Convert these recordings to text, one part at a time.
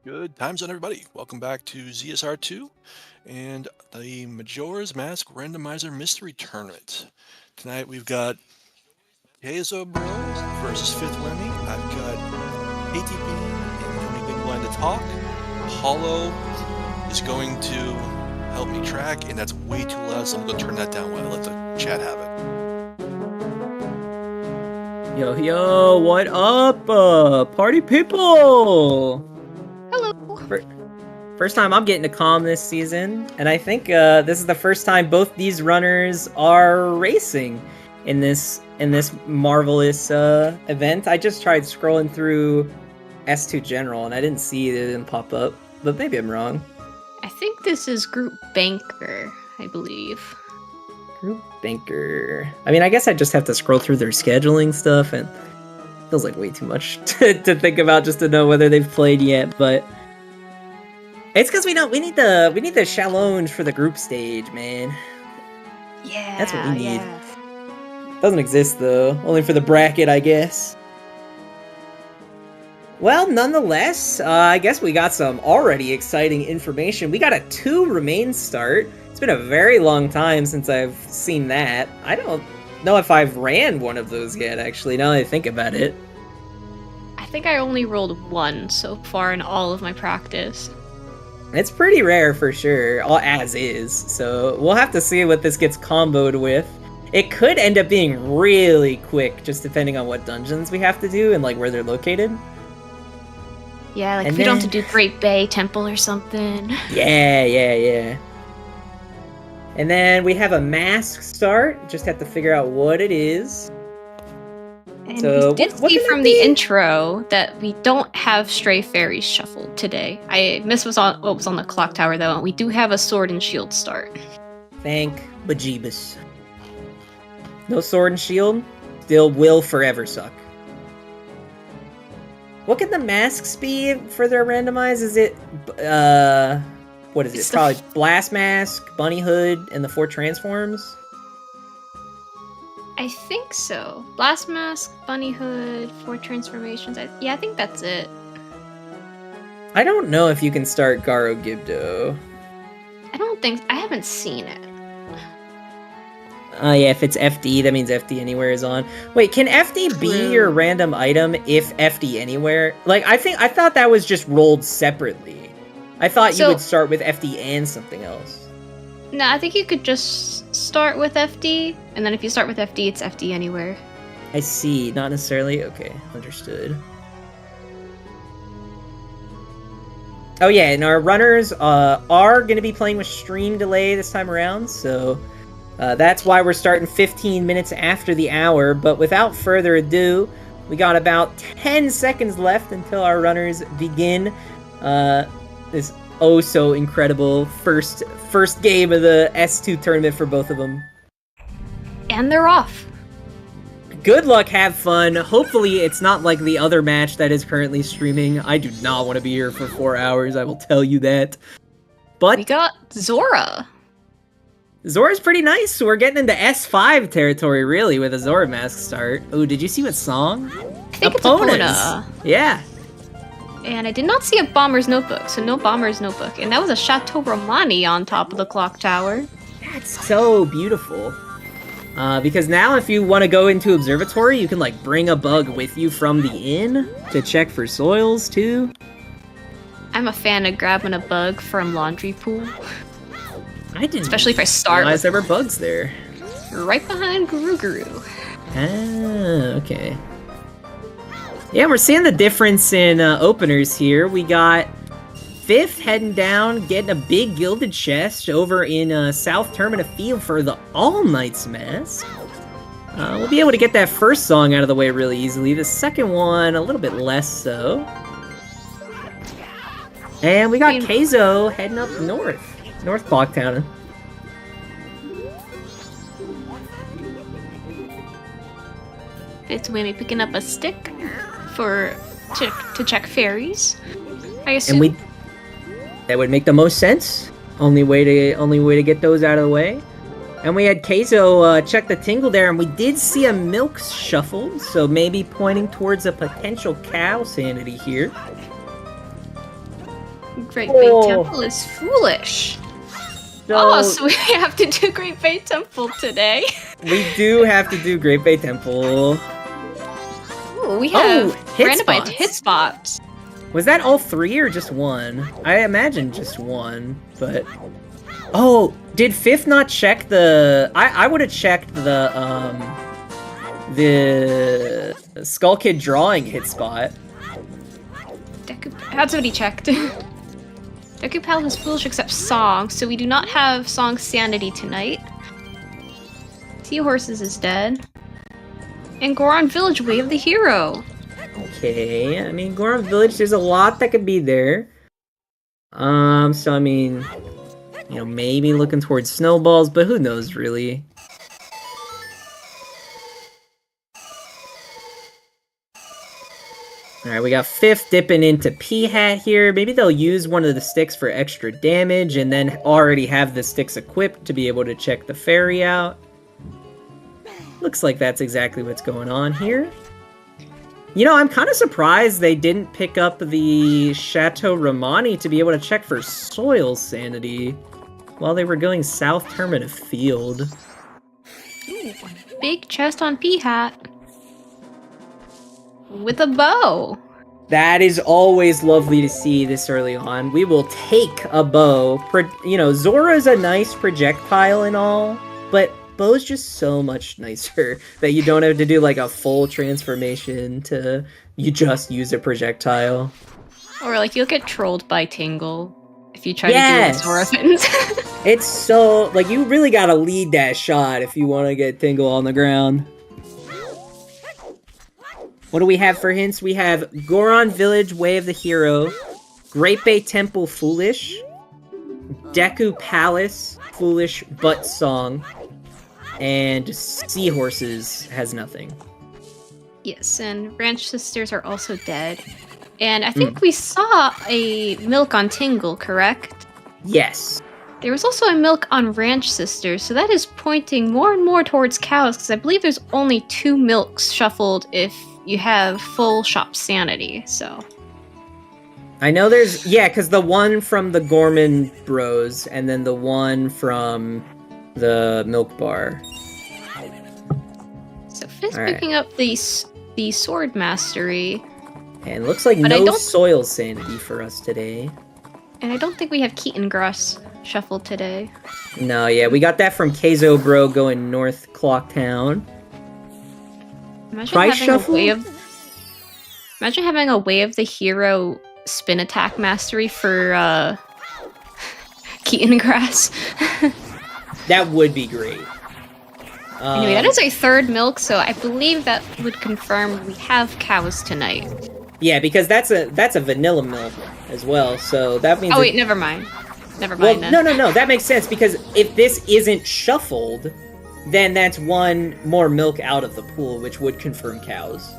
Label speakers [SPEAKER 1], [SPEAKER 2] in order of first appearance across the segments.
[SPEAKER 1] Good times on everybody. Welcome back to ZSR2 and the Majora's Mask Randomizer Mystery Tournament. Tonight we've got KayzoBro versus FifthWhammy. I've got ATP and Tony Big Blind to talk. Hollow is going to help me track, and that's way too loud, so I'm going to turn that down while I let the chat have it.
[SPEAKER 2] Yo, what up, party people?
[SPEAKER 3] Hello.
[SPEAKER 2] First time I'm getting to calm this season, and I think this is the first time both these runners are racing in this marvelous event. I just tried scrolling through S2 General, and I didn't see it didn't pop up, but maybe I'm wrong.
[SPEAKER 3] I think this is Group Banker, I believe.
[SPEAKER 2] Group Banker. I mean, I guess I just have to scroll through their scheduling stuff, and it feels like way too much to think about just to know whether they've played yet. But it's because we need the challenge for the group stage, man.
[SPEAKER 3] Yeah,
[SPEAKER 2] that's what we need.
[SPEAKER 3] Yeah.
[SPEAKER 2] Doesn't exist though, only for the bracket, I guess. Well, nonetheless, I guess we got some already exciting information. We got a 2 remain start. It's been a very long time since I've seen that. I don't know if I've ran one of those yet, actually, now that I think about it.
[SPEAKER 3] I think I only rolled 1 so far in all of my practice.
[SPEAKER 2] It's pretty rare for sure, as is, so we'll have to see what this gets comboed with. It could end up being really quick, just depending on what dungeons we have to do and like where they're located.
[SPEAKER 3] Yeah, like if we don't have to do Great Bay Temple or something.
[SPEAKER 2] Yeah. And then we have a mask start. Just have to figure out what it is.
[SPEAKER 3] And
[SPEAKER 2] so,
[SPEAKER 3] we did see from the intro that we don't have Stray Fairies shuffled today. I missed what was on the clock tower though, and we do have a Sword and Shield start.
[SPEAKER 2] Thank bejeebus. No Sword and Shield? Still will forever suck. What can the masks be for their randomize? Is it, what is it? Probably Blast Mask, Bunny Hood, and the 4 transforms?
[SPEAKER 3] I think so. Blast Mask, Bunny Hood, 4 transformations. I think that's it.
[SPEAKER 2] I don't know if you can start Garo Gibdo.
[SPEAKER 3] I haven't seen it.
[SPEAKER 2] Yeah, if it's FD, that means FD Anywhere is on. Wait, can FD be your random item if FD Anywhere? Like, I thought that was just rolled separately. I thought you would start with FD and something else.
[SPEAKER 3] No, I think you could just start with FD, and then if you start with FD, it's FD Anywhere.
[SPEAKER 2] I see, not necessarily. Okay, understood. Oh yeah, and our runners are going to be playing with stream delay this time around, so that's why we're starting 15 minutes after the hour. But without further ado, we got about 10 seconds left until our runners begin this so incredible first game of the S2 tournament for both of them.
[SPEAKER 3] And they're off.
[SPEAKER 2] Good luck, have fun. Hopefully it's not like the other match that is currently streaming. I do not want to be here for 4 hours, I will tell you that. But
[SPEAKER 3] we got Zora.
[SPEAKER 2] Zora's pretty nice. We're getting into S5 territory, really, with a Zora mask start. Oh, did you see what song?
[SPEAKER 3] I think it's Epona.
[SPEAKER 2] Yeah.
[SPEAKER 3] And I did not see a Bomber's Notebook, so no Bomber's Notebook. And that was a Chateau Romani on top of the clock tower.
[SPEAKER 2] That's so beautiful. Because now if you want to go into Observatory, you can, like, bring a bug with you from the inn to check for soils, too.
[SPEAKER 3] I'm a fan of grabbing a bug from Laundry Pool.
[SPEAKER 2] I didn't
[SPEAKER 3] Especially if I start
[SPEAKER 2] realize there were bugs there.
[SPEAKER 3] Right behind Guru Guru.
[SPEAKER 2] Ah, okay. Yeah, we're seeing the difference in openers here. We got Fifth heading down, getting a big gilded chest over in South Termina Field for the All Knights Mask. We'll be able to get that first song out of the way really easily. The second one, a little bit less so. And we got Kayzo heading up North Clocktown.
[SPEAKER 3] FifthWhammy picking up a stick to check fairies. I assume.
[SPEAKER 2] And that would make the most sense. Only way to get those out of the way. And we had Kayzo check the tingle there, and we did see a milk shuffle, so maybe pointing towards a potential cow sanity here.
[SPEAKER 3] Great Big Temple is foolish. So we have to do Great Bay Temple today.
[SPEAKER 2] We do have to do Great Bay Temple.
[SPEAKER 3] Ooh, we have
[SPEAKER 2] hit
[SPEAKER 3] randomized
[SPEAKER 2] spots.
[SPEAKER 3] hit spots.
[SPEAKER 2] Was that all 3 or just 1? I imagine just 1, but... Oh, did Fifth not check the... I would have checked the Skull Kid drawing hit spot.
[SPEAKER 3] That's what he checked. Deku Pal is foolish except Song, so we do not have Song's sanity tonight. Seahorses is dead. And Goron Village, Way of the Hero.
[SPEAKER 2] Okay, I mean, Goron Village, there's a lot that could be there. So I mean, you know, maybe looking towards snowballs, but who knows, really. Alright, we got Fifth dipping into P-Hat here. Maybe they'll use one of the sticks for extra damage, and then already have the sticks equipped to be able to check the fairy out. Looks like that's exactly what's going on here. You know, I'm kind of surprised they didn't pick up the Chateau Romani to be able to check for soil sanity while they were going South Terminative Field.
[SPEAKER 3] Ooh, big chest on P-Hat. With a bow.
[SPEAKER 2] That is always lovely to see this early on. We will take a bow. You know, Zora's a nice projectile and all, but bow's just so much nicer that you don't have to do like a full transformation to you just use a projectile.
[SPEAKER 3] Or like you'll get trolled by Tingle if you try to do what Zora fits.
[SPEAKER 2] It's so like you really gotta lead that shot if you want to get Tingle on the ground. What do we have for hints? We have Goron Village, Way of the Hero, Great Bay Temple, Foolish, Deku Palace, Foolish but Song, and Seahorses has nothing.
[SPEAKER 3] Yes, and Ranch Sisters are also dead. And I think we saw a milk on Tingle, correct?
[SPEAKER 2] Yes.
[SPEAKER 3] There was also a milk on Ranch Sisters, so that is pointing more and more towards cows, because I believe there's only 2 milks shuffled if you have full shop sanity, so...
[SPEAKER 2] I know there's... Yeah, because the one from the Gorman Bros, and then the one from the Milk Bar.
[SPEAKER 3] So Fizz picking up the Sword Mastery.
[SPEAKER 2] And looks like no soil sanity for us today.
[SPEAKER 3] And I don't think we have Keaton Grass shuffled today.
[SPEAKER 2] No, yeah, we got that from KayzoBro going North Clocktown.
[SPEAKER 3] Imagine having a Way of the Hero spin attack mastery for Keaton Grass.
[SPEAKER 2] That would be great.
[SPEAKER 3] Anyway, that is our 3rd milk, so I believe that would confirm we have cows tonight.
[SPEAKER 2] Yeah, because that's a vanilla milk as well, so that means...
[SPEAKER 3] Oh wait, never mind. Never mind then.
[SPEAKER 2] No, that makes sense, because if this isn't shuffled, then that's 1 more milk out of the pool, which would confirm cows.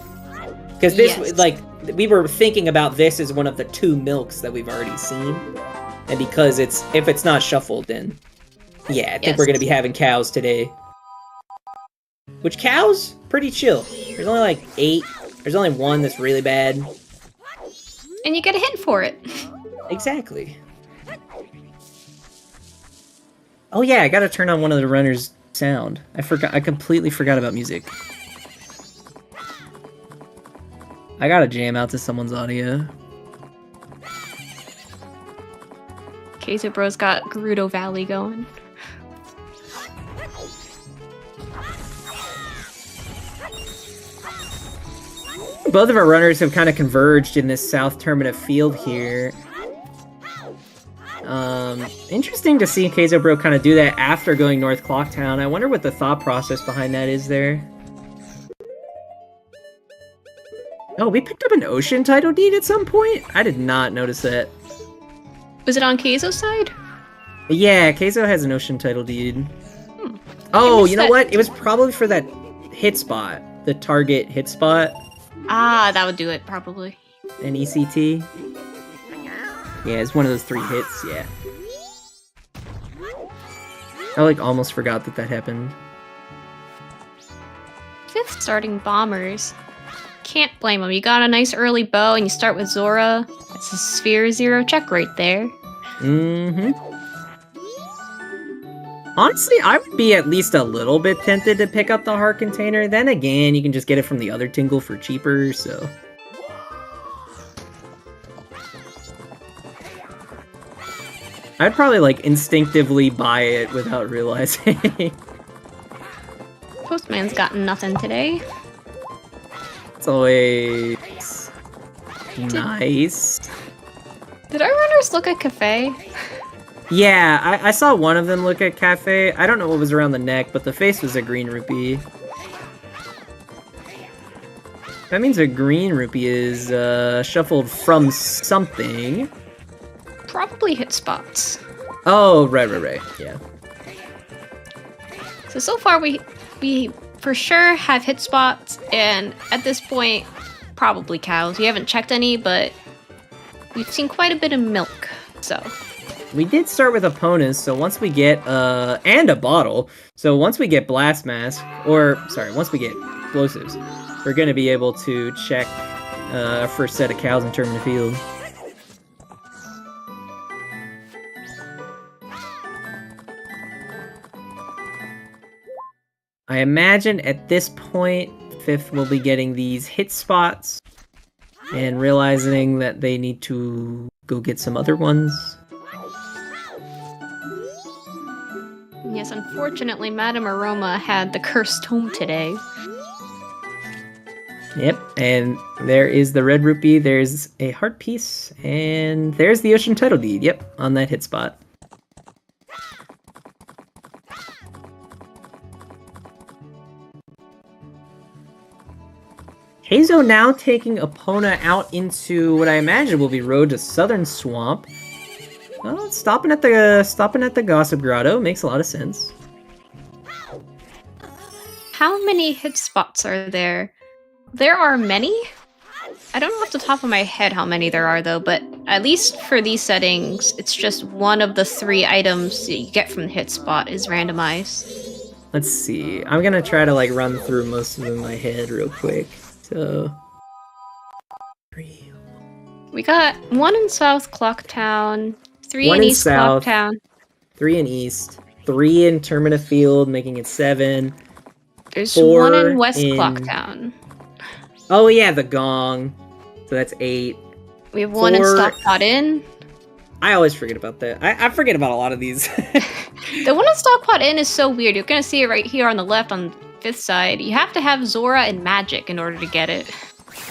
[SPEAKER 2] Because this, like, we were thinking about this as one of the 2 milks that we've already seen. And because if it's not shuffled, then... Yeah, I think we're gonna be having cows today. Which cows? Pretty chill. There's only like 8. There's only 1 that's really bad.
[SPEAKER 3] And you get a hint for it.
[SPEAKER 2] Exactly. Oh yeah, I gotta turn on one of the runners' sound. I completely forgot about music. I gotta jam out to someone's audio.
[SPEAKER 3] KayzoBro's got Gerudo Valley going.
[SPEAKER 2] Both of our runners have kind of converged in this South Terminative Field here. Interesting to see KayzoBro kind of do that after going North Clocktown. I wonder what the thought process behind that is there. Oh, we picked up an ocean title deed at some point? I did not notice that.
[SPEAKER 3] Was it on Kayzo's side?
[SPEAKER 2] Yeah, Kayzo has an ocean title deed. Oh, you know what? It was probably for that hit spot. The target hit spot.
[SPEAKER 3] Ah, that would do it, probably.
[SPEAKER 2] An ECT. Yeah, it's one of those 3 hits, yeah. I, like, almost forgot that happened.
[SPEAKER 3] Fifth starting bombers. Can't blame them. You got a nice early bow and you start with Zora. That's a Sphere Zero check right there.
[SPEAKER 2] Mm-hmm. Honestly, I would be at least a little bit tempted to pick up the heart container. Then again, you can just get it from the other Tingle for cheaper, so... I'd probably, like, instinctively buy it without realizing.
[SPEAKER 3] Postman's got nothing today.
[SPEAKER 2] It's always... nice.
[SPEAKER 3] Did our runners look at Cafe?
[SPEAKER 2] Yeah, I saw one of them look at Cafe. I don't know what was around the neck, but the face was a green rupee. That means a green rupee is shuffled from something.
[SPEAKER 3] Probably hit spots.
[SPEAKER 2] Oh, right, yeah.
[SPEAKER 3] So far we for sure have hit spots, and at this point, probably cows. We haven't checked any, but we've seen quite a bit of milk, so...
[SPEAKER 2] We did start with opponents, so once we get, and a bottle, so once we get Blast Mask, once we get explosives, we're gonna be able to check, our first set of cows in Termina Field. I imagine at this point, Fifth will be getting these hit spots, and realizing that they need to go get some other ones.
[SPEAKER 3] Yes, unfortunately, Madame Aroma had the cursed tome today.
[SPEAKER 2] Yep, and there is the red rupee, there's a heart piece, and there's the ocean title deed, yep, on that hit spot. Kayzo now taking Epona out into what I imagine will be road to Southern Swamp. Well, stopping at the Gossip Grotto makes a lot of sense.
[SPEAKER 3] How many hit spots are there? There are many? I don't know off the top of my head how many there are, though, but at least for these settings, it's just one of the 3 items that you get from the hit spot is randomized.
[SPEAKER 2] Let's see. I'm gonna try to, like, run through most of them in my head real quick. So... 3.
[SPEAKER 3] We got 1 in South Clocktown, 3
[SPEAKER 2] 1
[SPEAKER 3] in
[SPEAKER 2] in
[SPEAKER 3] East
[SPEAKER 2] South,
[SPEAKER 3] Clocktown.
[SPEAKER 2] 3 in East, 3 in Termina Field, making it 7.
[SPEAKER 3] There's
[SPEAKER 2] 4
[SPEAKER 3] 1 in West
[SPEAKER 2] in...
[SPEAKER 3] Clocktown.
[SPEAKER 2] Oh yeah, the gong. So that's 8.
[SPEAKER 3] We have 1 in
[SPEAKER 2] 4...
[SPEAKER 3] Stockpot Inn.
[SPEAKER 2] I always forget about that. I forget about a lot of these.
[SPEAKER 3] The one in Stockpot Inn is so weird. You're gonna see it right here on the left on Fifth side. You have to have Zora and Magic in order to get it.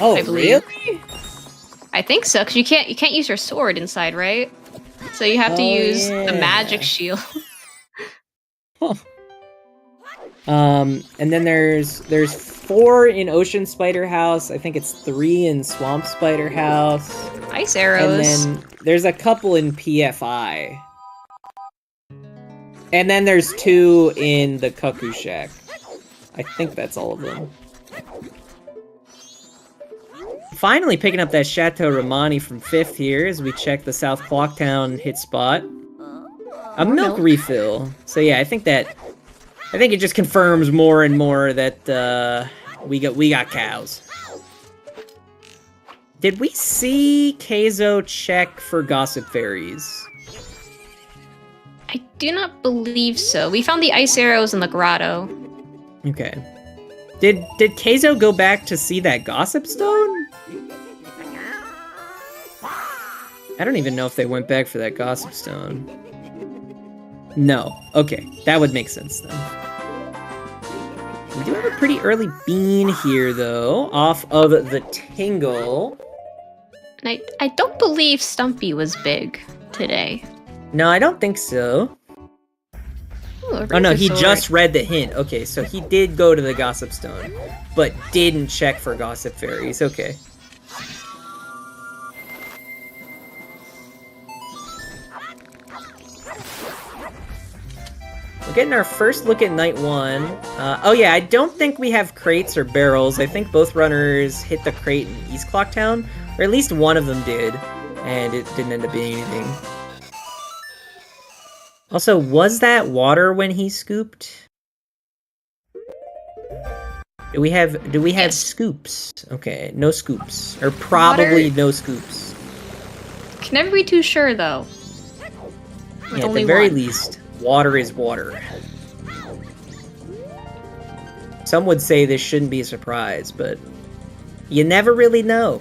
[SPEAKER 2] Oh,
[SPEAKER 3] I believe.
[SPEAKER 2] Really?
[SPEAKER 3] I think so, because you can't use your sword inside, right? So you have to use the magic shield.
[SPEAKER 2] Huh. And then there's 4 in Ocean Spider House. I think it's 3 in Swamp Spider House.
[SPEAKER 3] Ice arrows.
[SPEAKER 2] And then there's a couple in PFI. And then there's 2 in the Cuckoo Shack. I think that's all of them. Finally picking up that Chateau Romani from Fifth here as we check the South Clocktown hit spot. A milk refill. So yeah, I think it just confirms more and more that we got cows. Did we see Kayzo check for Gossip Fairies?
[SPEAKER 3] I do not believe so. We found the ice arrows in the grotto.
[SPEAKER 2] Okay. Did Kayzo go back to see that Gossip Stone? I don't even know if they went back for that Gossip Stone. No. Okay, that would make sense then. We do have a pretty early bean here, though, off of the Tingle.
[SPEAKER 3] And I don't believe Stumpy was big today.
[SPEAKER 2] No, I don't think so.
[SPEAKER 3] Ooh,
[SPEAKER 2] Oh no, he
[SPEAKER 3] sword.
[SPEAKER 2] just read the hint. Okay, so he did go to the Gossip Stone, but didn't check for Gossip Fairies. Okay. We're getting our first look at night 1. Oh yeah, I don't think we have crates or barrels. I think both runners hit the crate in East Clocktown, or at least one of them did, and it didn't end up being anything. Also, was that water when he scooped? Do we have
[SPEAKER 3] Yes.
[SPEAKER 2] scoops? Okay, no scoops. Or probably no scoops.
[SPEAKER 3] Can never be too sure, though. With
[SPEAKER 2] Yeah, at
[SPEAKER 3] only
[SPEAKER 2] the very
[SPEAKER 3] one.
[SPEAKER 2] least, water is water. Some would say this shouldn't be a surprise, but you never really know.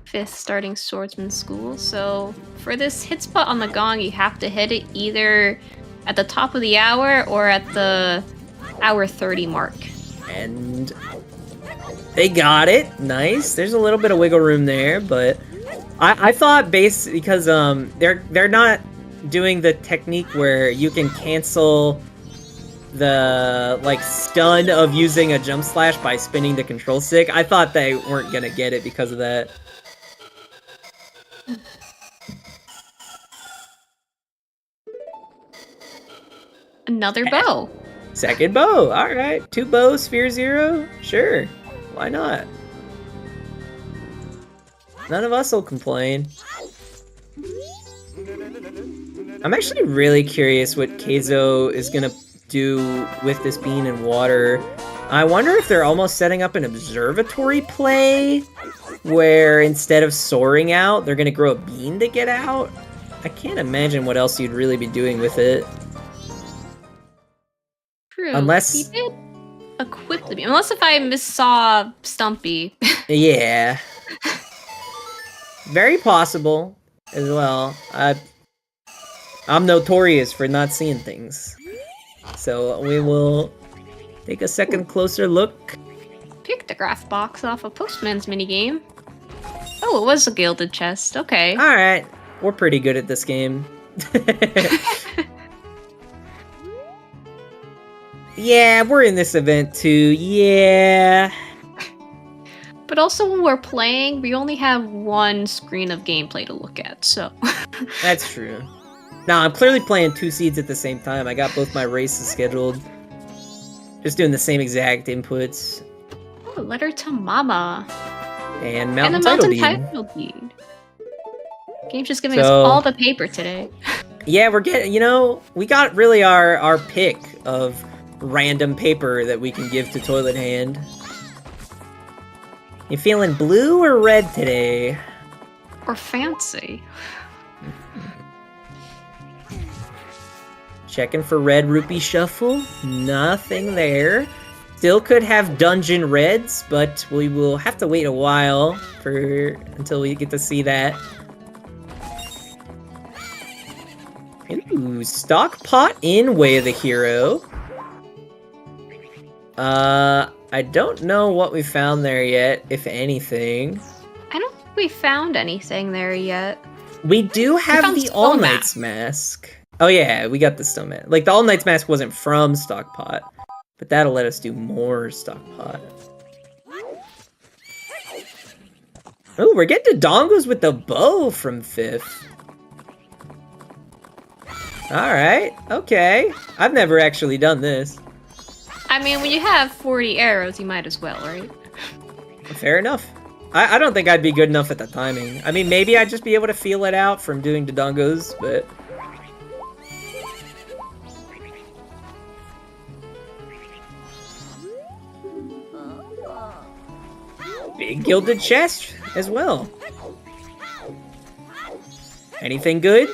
[SPEAKER 3] Fifth starting swordsman school. So for this hit spot on the gong, you have to hit it either at the top of the hour or at the hour 30 mark.
[SPEAKER 2] And they got it. Nice. There's a little bit of wiggle room there, but I thought because they're not doing the technique where you can cancel the like stun of using a jump slash by spinning the control stick. I thought they weren't gonna get it because of that.
[SPEAKER 3] Another bow.
[SPEAKER 2] Second bow. All right, 2 bows, sphere 0. Sure, why not? None of us will complain. I'm actually really curious what Kayzo is gonna do with this bean and water. I wonder if they're almost setting up an observatory play where instead of soaring out, they're gonna grow a bean to get out. I can't imagine what else you'd really be doing with it.
[SPEAKER 3] True.
[SPEAKER 2] Unless
[SPEAKER 3] he did equip the beam. Unless if I missaw Stumpy.
[SPEAKER 2] Yeah. Very possible as well. I'm notorious for not seeing things. So we will take a second closer look.
[SPEAKER 3] Pictograph box off a Postman's minigame. Oh, it was a gilded chest. Okay.
[SPEAKER 2] Alright, we're pretty good at this game. Yeah, we're in this event too. Yeah.
[SPEAKER 3] But also when we're playing, we only have one screen of gameplay to look at, so...
[SPEAKER 2] That's true. Now, I'm clearly playing 2 seeds at the same time. I got both my races scheduled. Just doing the same exact inputs.
[SPEAKER 3] Oh, letter to Mama.
[SPEAKER 2] And Mountain
[SPEAKER 3] and the
[SPEAKER 2] Title
[SPEAKER 3] Mountain
[SPEAKER 2] Deed.
[SPEAKER 3] Title Deed. Game's just giving us all the paper today.
[SPEAKER 2] Yeah, we're getting, we got really our pick of random paper that we can give to Toilet Hand. You feeling blue or red today?
[SPEAKER 3] Or fancy.
[SPEAKER 2] Checking for red rupee shuffle. Nothing there. Still could have dungeon reds, but we will have to wait a while until we get to see that. Ooh, stock pot in Way of the Hero. I don't know what we found there yet, if anything.
[SPEAKER 3] I don't think we found anything there yet.
[SPEAKER 2] We do have the All Knight's Mask. Oh yeah, we got the Stone Mask. Like, the All Knight's Mask wasn't from Stockpot, but that'll let us do more Stockpot. Oh, we're getting to dongos with the bow from 5th. Alright, okay. I've never actually done this.
[SPEAKER 3] I mean, when you have 40 arrows, you might as well, right?
[SPEAKER 2] Fair enough. I don't think I'd be good enough at the timing. I mean, maybe I'd just be able to feel it out from doing dodongos, but... Big gilded chest as well. Anything good?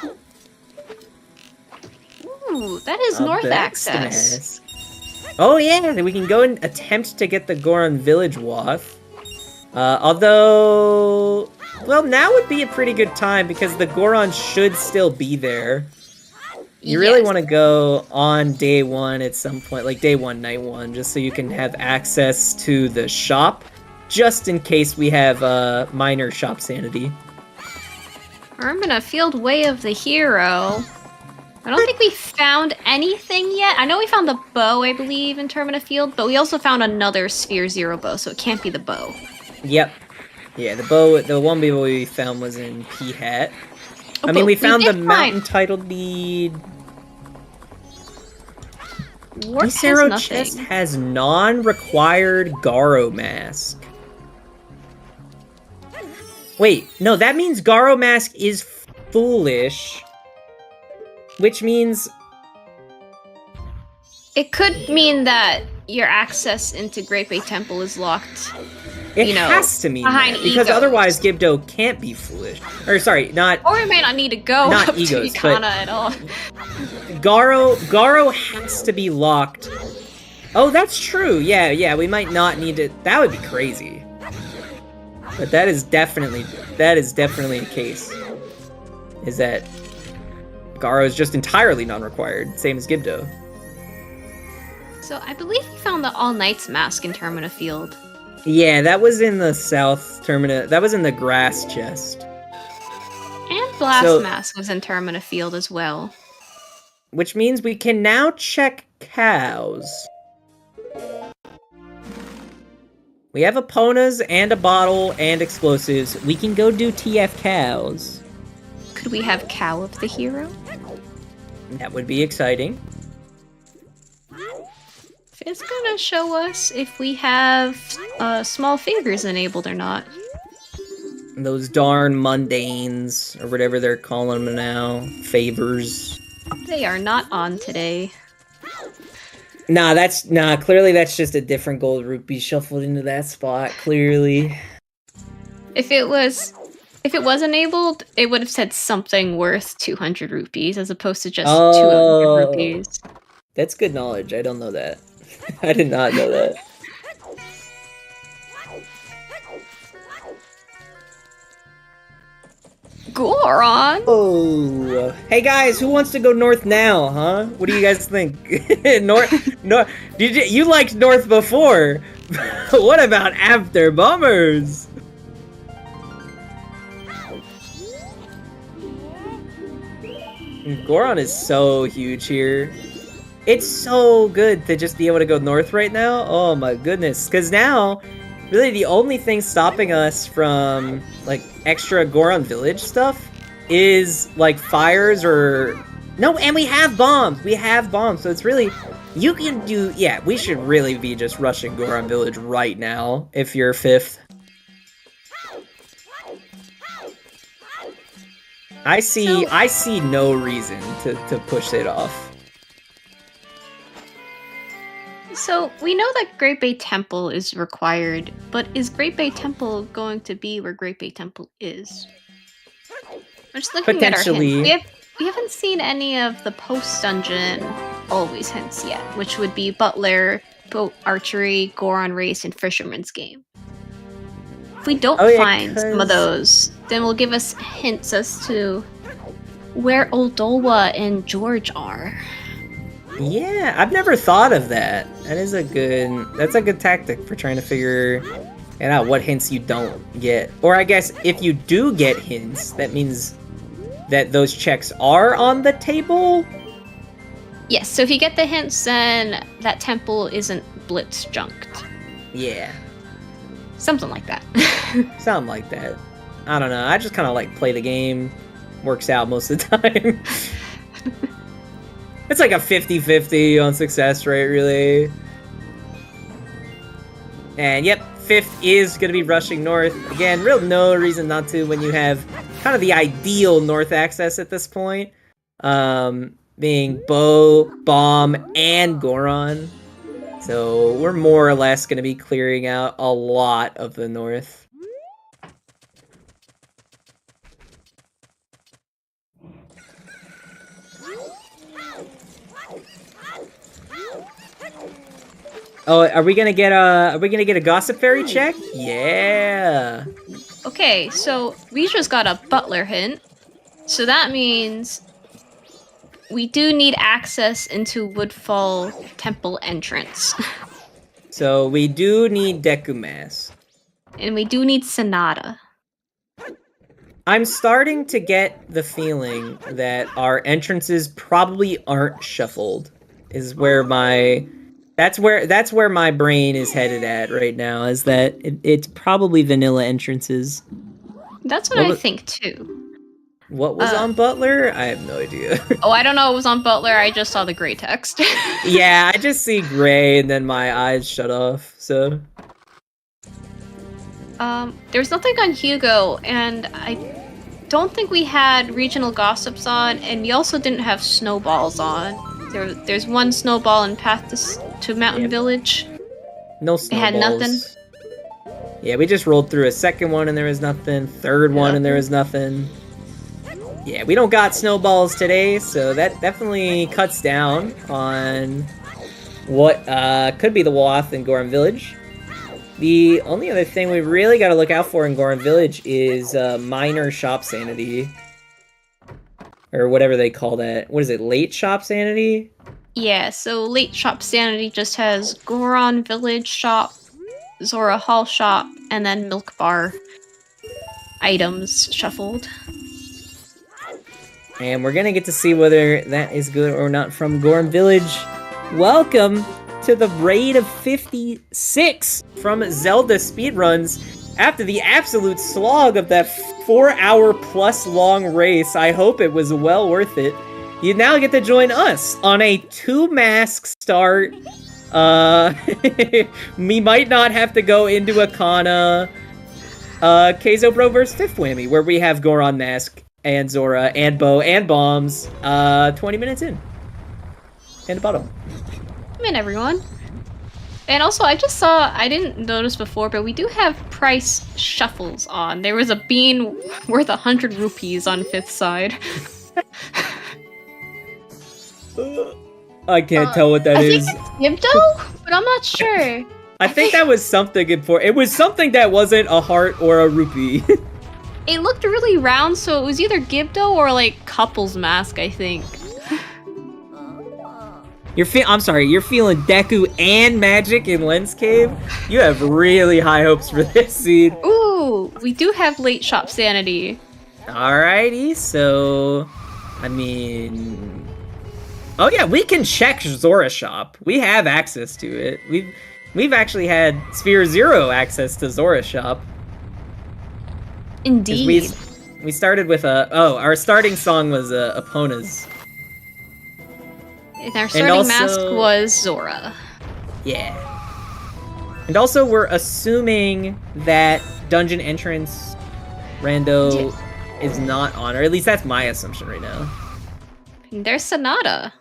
[SPEAKER 3] Ooh, that is north access.
[SPEAKER 2] Oh yeah, we can go and attempt to get the Goron Village Wath. Although... Well, now would be a pretty good time because the Goron should still be there. You really want to go on day 1 at some point, like day 1, night 1, just so you can have access to the shop, just in case we have minor shop sanity.
[SPEAKER 3] I'm gonna field Way of the Hero. I don't think we found anything yet. I know we found the bow, I believe, in Termina Field, but we also found another Sphere 0 bow, so it can't be the bow.
[SPEAKER 2] Yep. Yeah, the bow, the one bow we found was in P-Hat.
[SPEAKER 3] Oh,
[SPEAKER 2] I mean, we found the
[SPEAKER 3] find...
[SPEAKER 2] Mountain Title Deed.
[SPEAKER 3] Warp
[SPEAKER 2] Zero chest has non-required Garo Mask. Wait, no, that means Garo Mask is foolish. Which means
[SPEAKER 3] It could mean that your access into Great Bay Temple is locked.
[SPEAKER 2] It has to mean that, because otherwise Gibdo can't be foolish. Or sorry, not.
[SPEAKER 3] Or we may not need to go
[SPEAKER 2] not
[SPEAKER 3] up
[SPEAKER 2] egos,
[SPEAKER 3] to Ikana at all.
[SPEAKER 2] Garo has to be locked. Oh, that's true. Yeah, we might not need to. That would be crazy. But that is definitely the case. Is that Garo is just entirely non-required, same as Gibdo.
[SPEAKER 3] So I believe we found the All Knights mask in Termina Field.
[SPEAKER 2] Yeah, that was in the South Termina. That was in the grass chest.
[SPEAKER 3] And Blast Mask was in Termina Field as well.
[SPEAKER 2] Which means we can now check cows. We have Eponas and a bottle and explosives. We can go do TF cows.
[SPEAKER 3] Could we have Cow of the Hero?
[SPEAKER 2] That would be exciting.
[SPEAKER 3] It's gonna show us if we have small favors enabled or not.
[SPEAKER 2] Those darn mundanes, or whatever they're calling them now. Favors.
[SPEAKER 3] They are not on today.
[SPEAKER 2] Nah, clearly that's just a different gold rupee shuffled into that spot, clearly.
[SPEAKER 3] If it was enabled, it would have said something worth 200 rupees as opposed to just 200 rupees.
[SPEAKER 2] That's good knowledge. I don't know that. I did not know that.
[SPEAKER 3] Goron!
[SPEAKER 2] Oh. Hey guys, who wants to go north now, huh? What do you guys think? North. You liked north before. What about after bummers? Goron is so huge here. It's so good to just be able to go north right now. Oh my goodness. Because now, really the only thing stopping us from, like, extra Goron Village stuff is, like, fires or... No, and we have bombs! We have bombs, so it's really... You can do... Yeah, we should really be just rushing Goron Village right now, if you're 5th. I see no reason to push it off.
[SPEAKER 3] So, we know that Great Bay Temple is required, but is Great Bay Temple going to be where Great Bay Temple is? I'm just looking at our hints. We haven't seen any of the post-dungeon always hints yet, which would be Butler, Boat Archery, Goron Race, and Fisherman's Game. If we don't find some of those, then will give us hints as to where Oldolwa and George are.
[SPEAKER 2] Yeah, I've never thought of that. That's a good tactic for trying to figure out what hints you don't get. Or I guess if you do get hints, that means that those checks are on the table?
[SPEAKER 3] Yes, so if you get the hints, then that temple isn't blitz junked.
[SPEAKER 2] Yeah.
[SPEAKER 3] Something like that.
[SPEAKER 2] Something like that. I don't know, I just kind of like play the game. Works out most of the time. It's like a 50-50 on success rate, really. And yep, 5th is going to be rushing north. Again, no reason not to when you have kind of the ideal north access at this point. Being Bow, Bomb, and Goron. So we're more or less going to be clearing out a lot of the north. Oh, are we gonna get a Gossip Fairy check? Yeah.
[SPEAKER 3] Okay, so we just got a Butler hint. So that means we do need access into Woodfall Temple entrance.
[SPEAKER 2] So we do need Dekumas.
[SPEAKER 3] And we do need Sonata.
[SPEAKER 2] I'm starting to get the feeling that our entrances probably aren't shuffled. That's where my brain is headed at right now, is that it's probably vanilla entrances.
[SPEAKER 3] That's what I think too.
[SPEAKER 2] What was on Butler? I have no idea.
[SPEAKER 3] Oh, I don't know what was on Butler, I just saw the gray text.
[SPEAKER 2] Yeah, I just see gray and then my eyes shut off, so...
[SPEAKER 3] There's nothing on Hugo, and I don't think we had regional gossips on, and we also didn't have snowballs on. There's one snowball in path to Mountain Village.
[SPEAKER 2] No
[SPEAKER 3] It
[SPEAKER 2] snowballs.
[SPEAKER 3] had nothing.
[SPEAKER 2] Yeah, we just rolled through a second one and there was nothing. Third one and there was nothing. Yeah, we don't got snowballs today, so that definitely cuts down on what could be the Wath in Goron Village. The only other thing we really got to look out for in Goron Village is minor shop sanity. Or whatever they call that. What is it, late shop sanity?
[SPEAKER 3] Yeah, so late shop sanity just has Goron Village shop, Zora Hall shop, and then Milk Bar items shuffled.
[SPEAKER 2] And we're gonna get to see whether that is good or not from Goron Village. Welcome to the raid of 56 from Zelda Speedruns. After the absolute slog of that 4-hour plus long race, I hope it was well worth it. You now get to join us on a 2-mask start. We might not have to go into Akana. KayzoBro vs. FifthWhammy, where we have Goron Mask and Zora and Bow and Bombs 20 minutes in. And a bottle.
[SPEAKER 3] Come in, everyone. And also, I just saw, I didn't notice before, but we do have price shuffles on. There was a bean worth 100 rupees on 5th side.
[SPEAKER 2] I can't tell what that is.
[SPEAKER 3] I think it's Gibdo, but I'm not sure.
[SPEAKER 2] I think that was something important. It was something that wasn't a heart or a rupee.
[SPEAKER 3] It looked really round, so it was either Gibdo or like Couple's Mask, I think.
[SPEAKER 2] I'm sorry, you're feeling Deku and Magic in Lens Cave? You have really high hopes for this seed.
[SPEAKER 3] Ooh, we do have late shop sanity.
[SPEAKER 2] Alrighty, so... I mean... Oh yeah, we can check Zora Shop. We have access to it. We've actually had Sphere Zero access to Zora Shop.
[SPEAKER 3] Indeed.
[SPEAKER 2] We started with our starting song was Epona's.
[SPEAKER 3] And our starting mask was Zora.
[SPEAKER 2] Yeah. And also we're assuming that dungeon entrance rando is not on, or at least that's my assumption right now.
[SPEAKER 3] There's Sonata.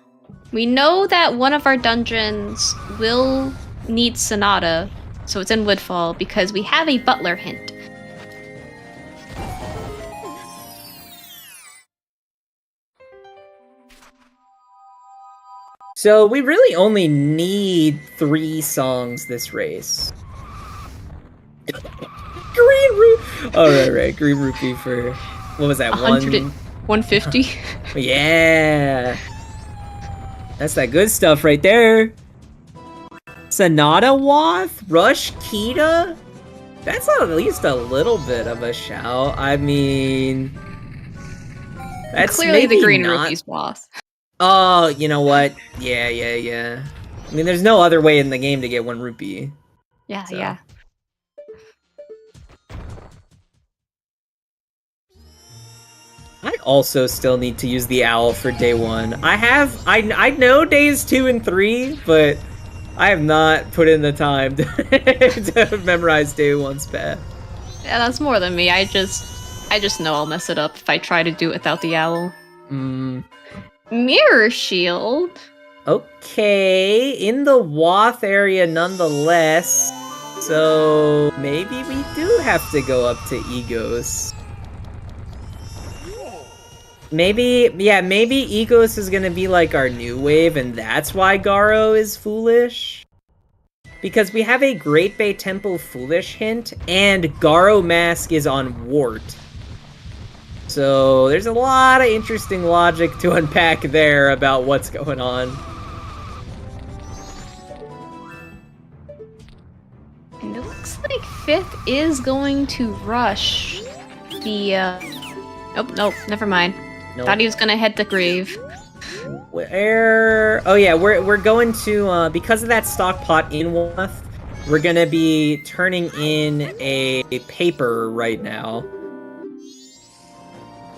[SPEAKER 3] We know that one of our dungeons will need Sonata, so it's in Woodfall, because we have a butler hint.
[SPEAKER 2] So we really only need 3 songs this race. Green Rupee! Oh, right. Green Rupee for... What was that?
[SPEAKER 3] 150?
[SPEAKER 2] Yeah! That's that good stuff right there. Sonata Wath? Rush Kita? That's at least a little bit of a shout. I mean... That's
[SPEAKER 3] clearly the Green
[SPEAKER 2] not...
[SPEAKER 3] Rupee's Wath.
[SPEAKER 2] Oh, you know what? Yeah. I mean, there's no other way in the game to get 1 rupee.
[SPEAKER 3] Yeah,
[SPEAKER 2] so.
[SPEAKER 3] yeah.
[SPEAKER 2] I also still need to use the owl for day 1. I know days 2 and 3, but I have not put in the time to memorize day 1's path.
[SPEAKER 3] Yeah, that's more than me. I just know I'll mess it up if I try to do it without the owl. Mirror Shield.
[SPEAKER 2] Okay, in the Wath area nonetheless. So maybe we do have to go up to Egos. Maybe Egos is gonna be like our new wave, and that's why Garo is foolish. Because we have a Great Bay Temple foolish hint, and Garo Mask is on Wart. So there's a lot of interesting logic to unpack there about what's going on.
[SPEAKER 3] And it looks like 5th is going to rush the, Nope, never mind.
[SPEAKER 2] Nope.
[SPEAKER 3] Thought he was gonna head the grave.
[SPEAKER 2] Where... Oh yeah, we're going to, because of that stock pot in Wath, we're gonna be turning in a paper right now.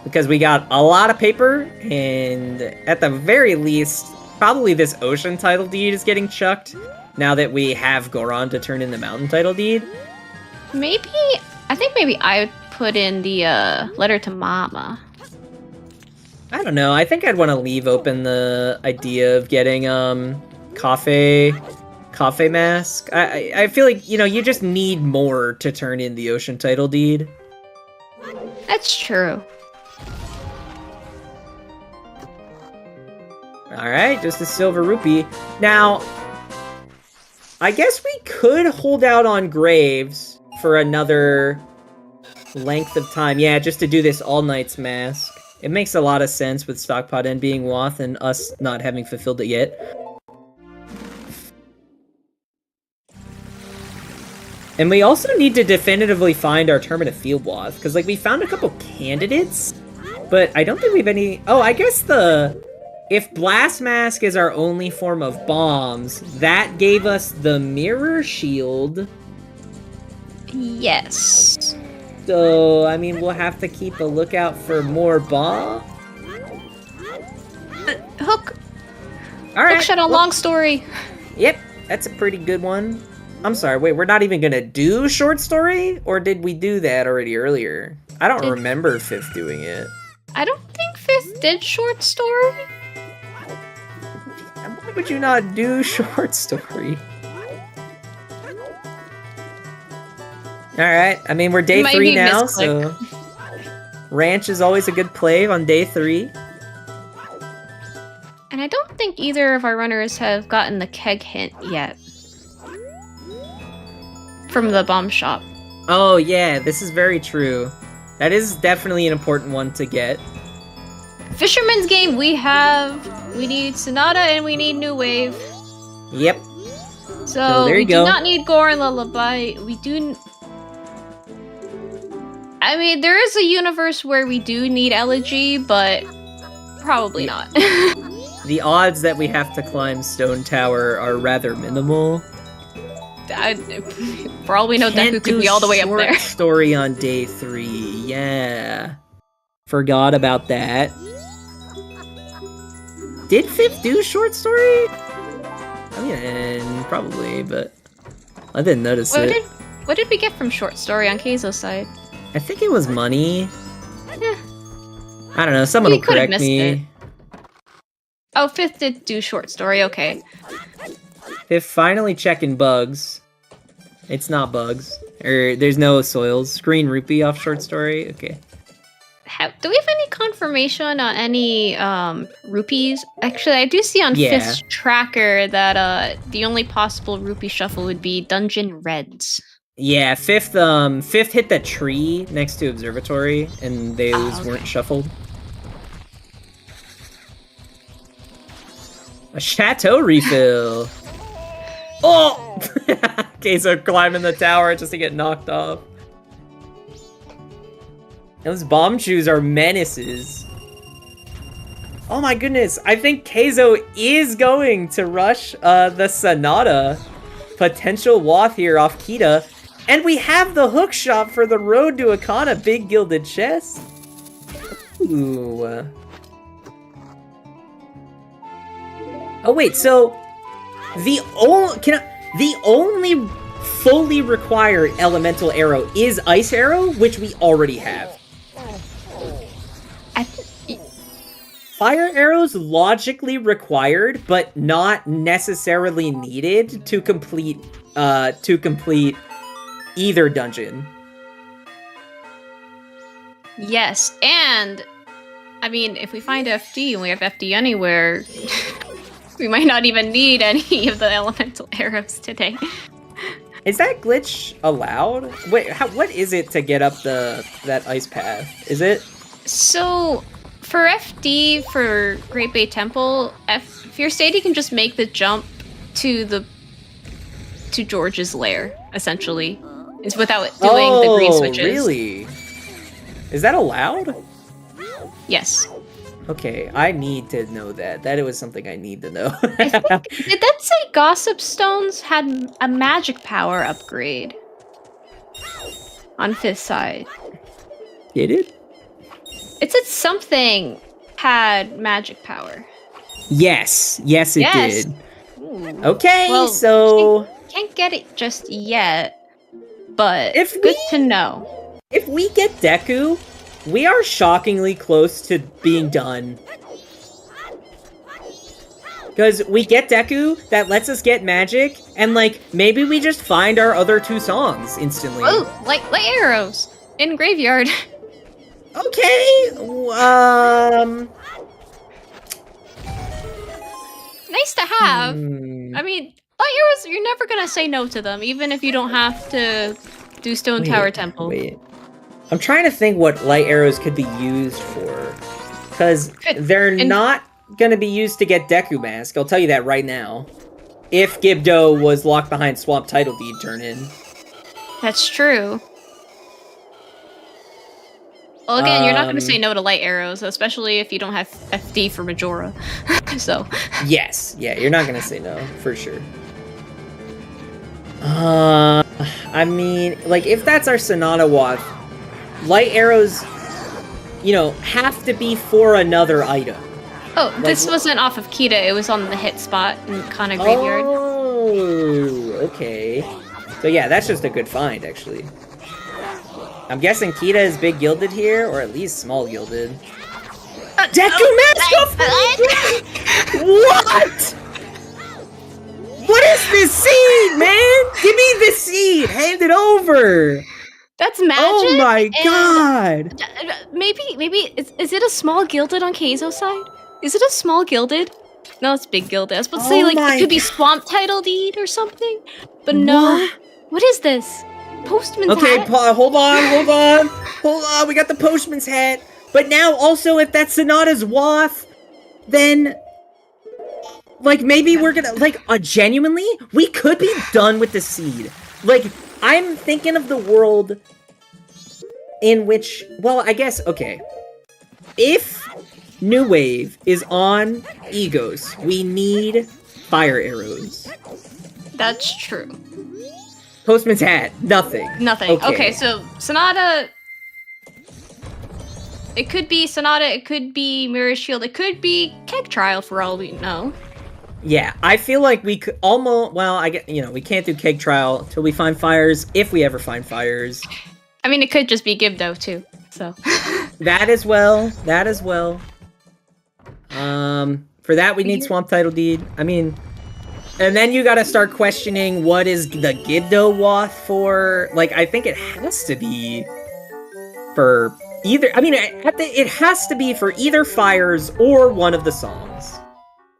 [SPEAKER 2] Because we got a lot of paper, and at the very least, probably this ocean title deed is getting chucked, now that we have Goron to turn in the mountain title deed.
[SPEAKER 3] I think maybe I would put in the, letter to Mama.
[SPEAKER 2] I don't know. I think I'd want to leave open the idea of getting Cafe Mask. I feel like, you know, you just need more to turn in the ocean title deed.
[SPEAKER 3] That's true.
[SPEAKER 2] Alright, just a silver rupee. Now, I guess we could hold out on Graves for another length of time. Yeah, just to do this All Knight's Mask. It makes a lot of sense with Stockpot End being Wath and us not having fulfilled it yet. And we also need to definitively find our Terminative Field Wath, because, like, we found a couple candidates, but I don't think we have any... Oh, I guess if Blast Mask is our only form of bombs, that gave us the Mirror Shield.
[SPEAKER 3] Yes.
[SPEAKER 2] So, I mean, we'll have to keep a lookout for more bomb.
[SPEAKER 3] Hook.
[SPEAKER 2] Alright.
[SPEAKER 3] Hook shot a long story.
[SPEAKER 2] Yep, that's a pretty good one. I'm sorry, wait, we're not even gonna do short story? Or did we do that already earlier? I don't remember Fifth doing it.
[SPEAKER 3] I don't think Fifth did short story.
[SPEAKER 2] Why would you not do short story? Alright, I mean, we're day 3 now, so... Ranch is always a good play on day 3.
[SPEAKER 3] And I don't think either of our runners have gotten the keg hint yet. From the bomb shop.
[SPEAKER 2] Oh yeah, this is very true. That is definitely an important one to get.
[SPEAKER 3] Fisherman's Game, we need Sonata and we need New Wave.
[SPEAKER 2] Yep.
[SPEAKER 3] So
[SPEAKER 2] there you
[SPEAKER 3] we
[SPEAKER 2] go.
[SPEAKER 3] do not need Gore and Lullaby. We do... I mean, there is a universe where we do need Elegy, but probably not.
[SPEAKER 2] The odds that we have to climb Stone Tower are rather minimal.
[SPEAKER 3] For all we know, Deku could be all the way up there.
[SPEAKER 2] Short story on day 3, yeah. Forgot about that. Did Fifth do short story? I mean, probably, but I didn't notice it.
[SPEAKER 3] What did we get from short story on Kayzo's side?
[SPEAKER 2] I think it was money. I don't know, someone will correct me.
[SPEAKER 3] It. Oh, Fifth did do short story, okay.
[SPEAKER 2] Fifth finally checking bugs. It's not bugs. Or there's no soils. Screen rupee off short story. Okay.
[SPEAKER 3] Do we have any confirmation on any rupees? Actually, I do see on Fifth's tracker that the only possible rupee shuffle would be Dungeon Reds.
[SPEAKER 2] Yeah, Fifth hit the tree next to Observatory, and those weren't shuffled. A Chateau refill. Oh! Kayzo climbing the tower just to get knocked off. Those bomb shoes are menaces. Oh my goodness, I think Kayzo is going to rush the Sonata. Potential Wath here off Kita. And we have the hook shot for the road to Akana, big gilded chest. Ooh. Oh wait, so the only fully required elemental arrow is Ice Arrow, which we already have. Fire arrows logically required, but not necessarily needed to complete either dungeon.
[SPEAKER 3] Yes, and I mean, if we find FD and we have FD anywhere, we might not even need any of the elemental arrows today.
[SPEAKER 2] Is that glitch allowed? Wait, what is it to get up that ice path? Is it?
[SPEAKER 3] So, for FD, for Great Bay Temple, if your Sadie can just make the jump to George's lair, essentially. Is without doing the green switches.
[SPEAKER 2] Really? Is that allowed?
[SPEAKER 3] Yes.
[SPEAKER 2] Okay, I need to know that. That was something I need to know.
[SPEAKER 3] Did that say Gossip Stones had a magic power upgrade? On Fifth side.
[SPEAKER 2] Did it?
[SPEAKER 3] It said something had magic power.
[SPEAKER 2] Yes. Yes, it did.
[SPEAKER 3] Ooh.
[SPEAKER 2] Okay,
[SPEAKER 3] well,
[SPEAKER 2] so...
[SPEAKER 3] Can't get it just yet, but
[SPEAKER 2] if
[SPEAKER 3] good to know.
[SPEAKER 2] If we get Deku, we are shockingly close to being done. Because we get Deku, that lets us get magic, and, like, maybe we just find our other 2 songs instantly.
[SPEAKER 3] Oh, light arrows in graveyard.
[SPEAKER 2] Okay,
[SPEAKER 3] Nice to have. I mean, light arrows, you're never gonna say no to them, even if you don't have to do Stone Tower Temple.
[SPEAKER 2] Wait. I'm trying to think what light arrows could be used for. Because they're not gonna be used to get Deku Mask, I'll tell you that right now. If Gibdo was locked behind Swamp Title Deed turn-in.
[SPEAKER 3] That's true. Well, again, you're not going to say no to light arrows, especially if you don't have FD for Majora. So.
[SPEAKER 2] Yes, yeah, you're not going to say no, for sure. I mean, like, if that's our Sonata Watt, light arrows, you know, have to be for another item.
[SPEAKER 3] Oh, like, this wasn't off of Kita, it was on the hit spot in Kana Graveyard.
[SPEAKER 2] Oh, okay. So yeah, that's just a good find, actually. I'm guessing Kita is big gilded here, or at least small gilded. Deku Mask! What? What is this seed, man? Give me this seed! Hand it over!
[SPEAKER 3] That's magic?
[SPEAKER 2] Oh my god!
[SPEAKER 3] Maybe, is it a small gilded on Keizo's side? Is it a small gilded? No, it's big gilded. I was about to say, like, it could be Swamp Title Deed or something. But no. What is this? Postman's hat?
[SPEAKER 2] Okay, hold on. We got the postman's hat. But now, also, if that's Sonata's Wath, then, like, maybe we're gonna, like, genuinely, we could be done with the seed. Like, I'm thinking of the world in which, well, I guess, okay. If New Wave is on Egos, we need fire arrows.
[SPEAKER 3] That's true.
[SPEAKER 2] Postman's hat, nothing.
[SPEAKER 3] Nothing. Okay, so Sonata. It could be Sonata, it could be Mirror Shield, it could be Keg Trial for all we know.
[SPEAKER 2] Yeah, I feel like we could almost. Well, I get, you know, we can't do Keg Trial till we find fires, if we ever find fires.
[SPEAKER 3] I mean, it could just be Gibdo too, so.
[SPEAKER 2] That as well. For that we need Swamp Title Deed. I mean. And then you gotta start questioning what is the Gibdo Wath for. Like, I think it has to be for either. I mean, it has to be for either fires or one of the songs.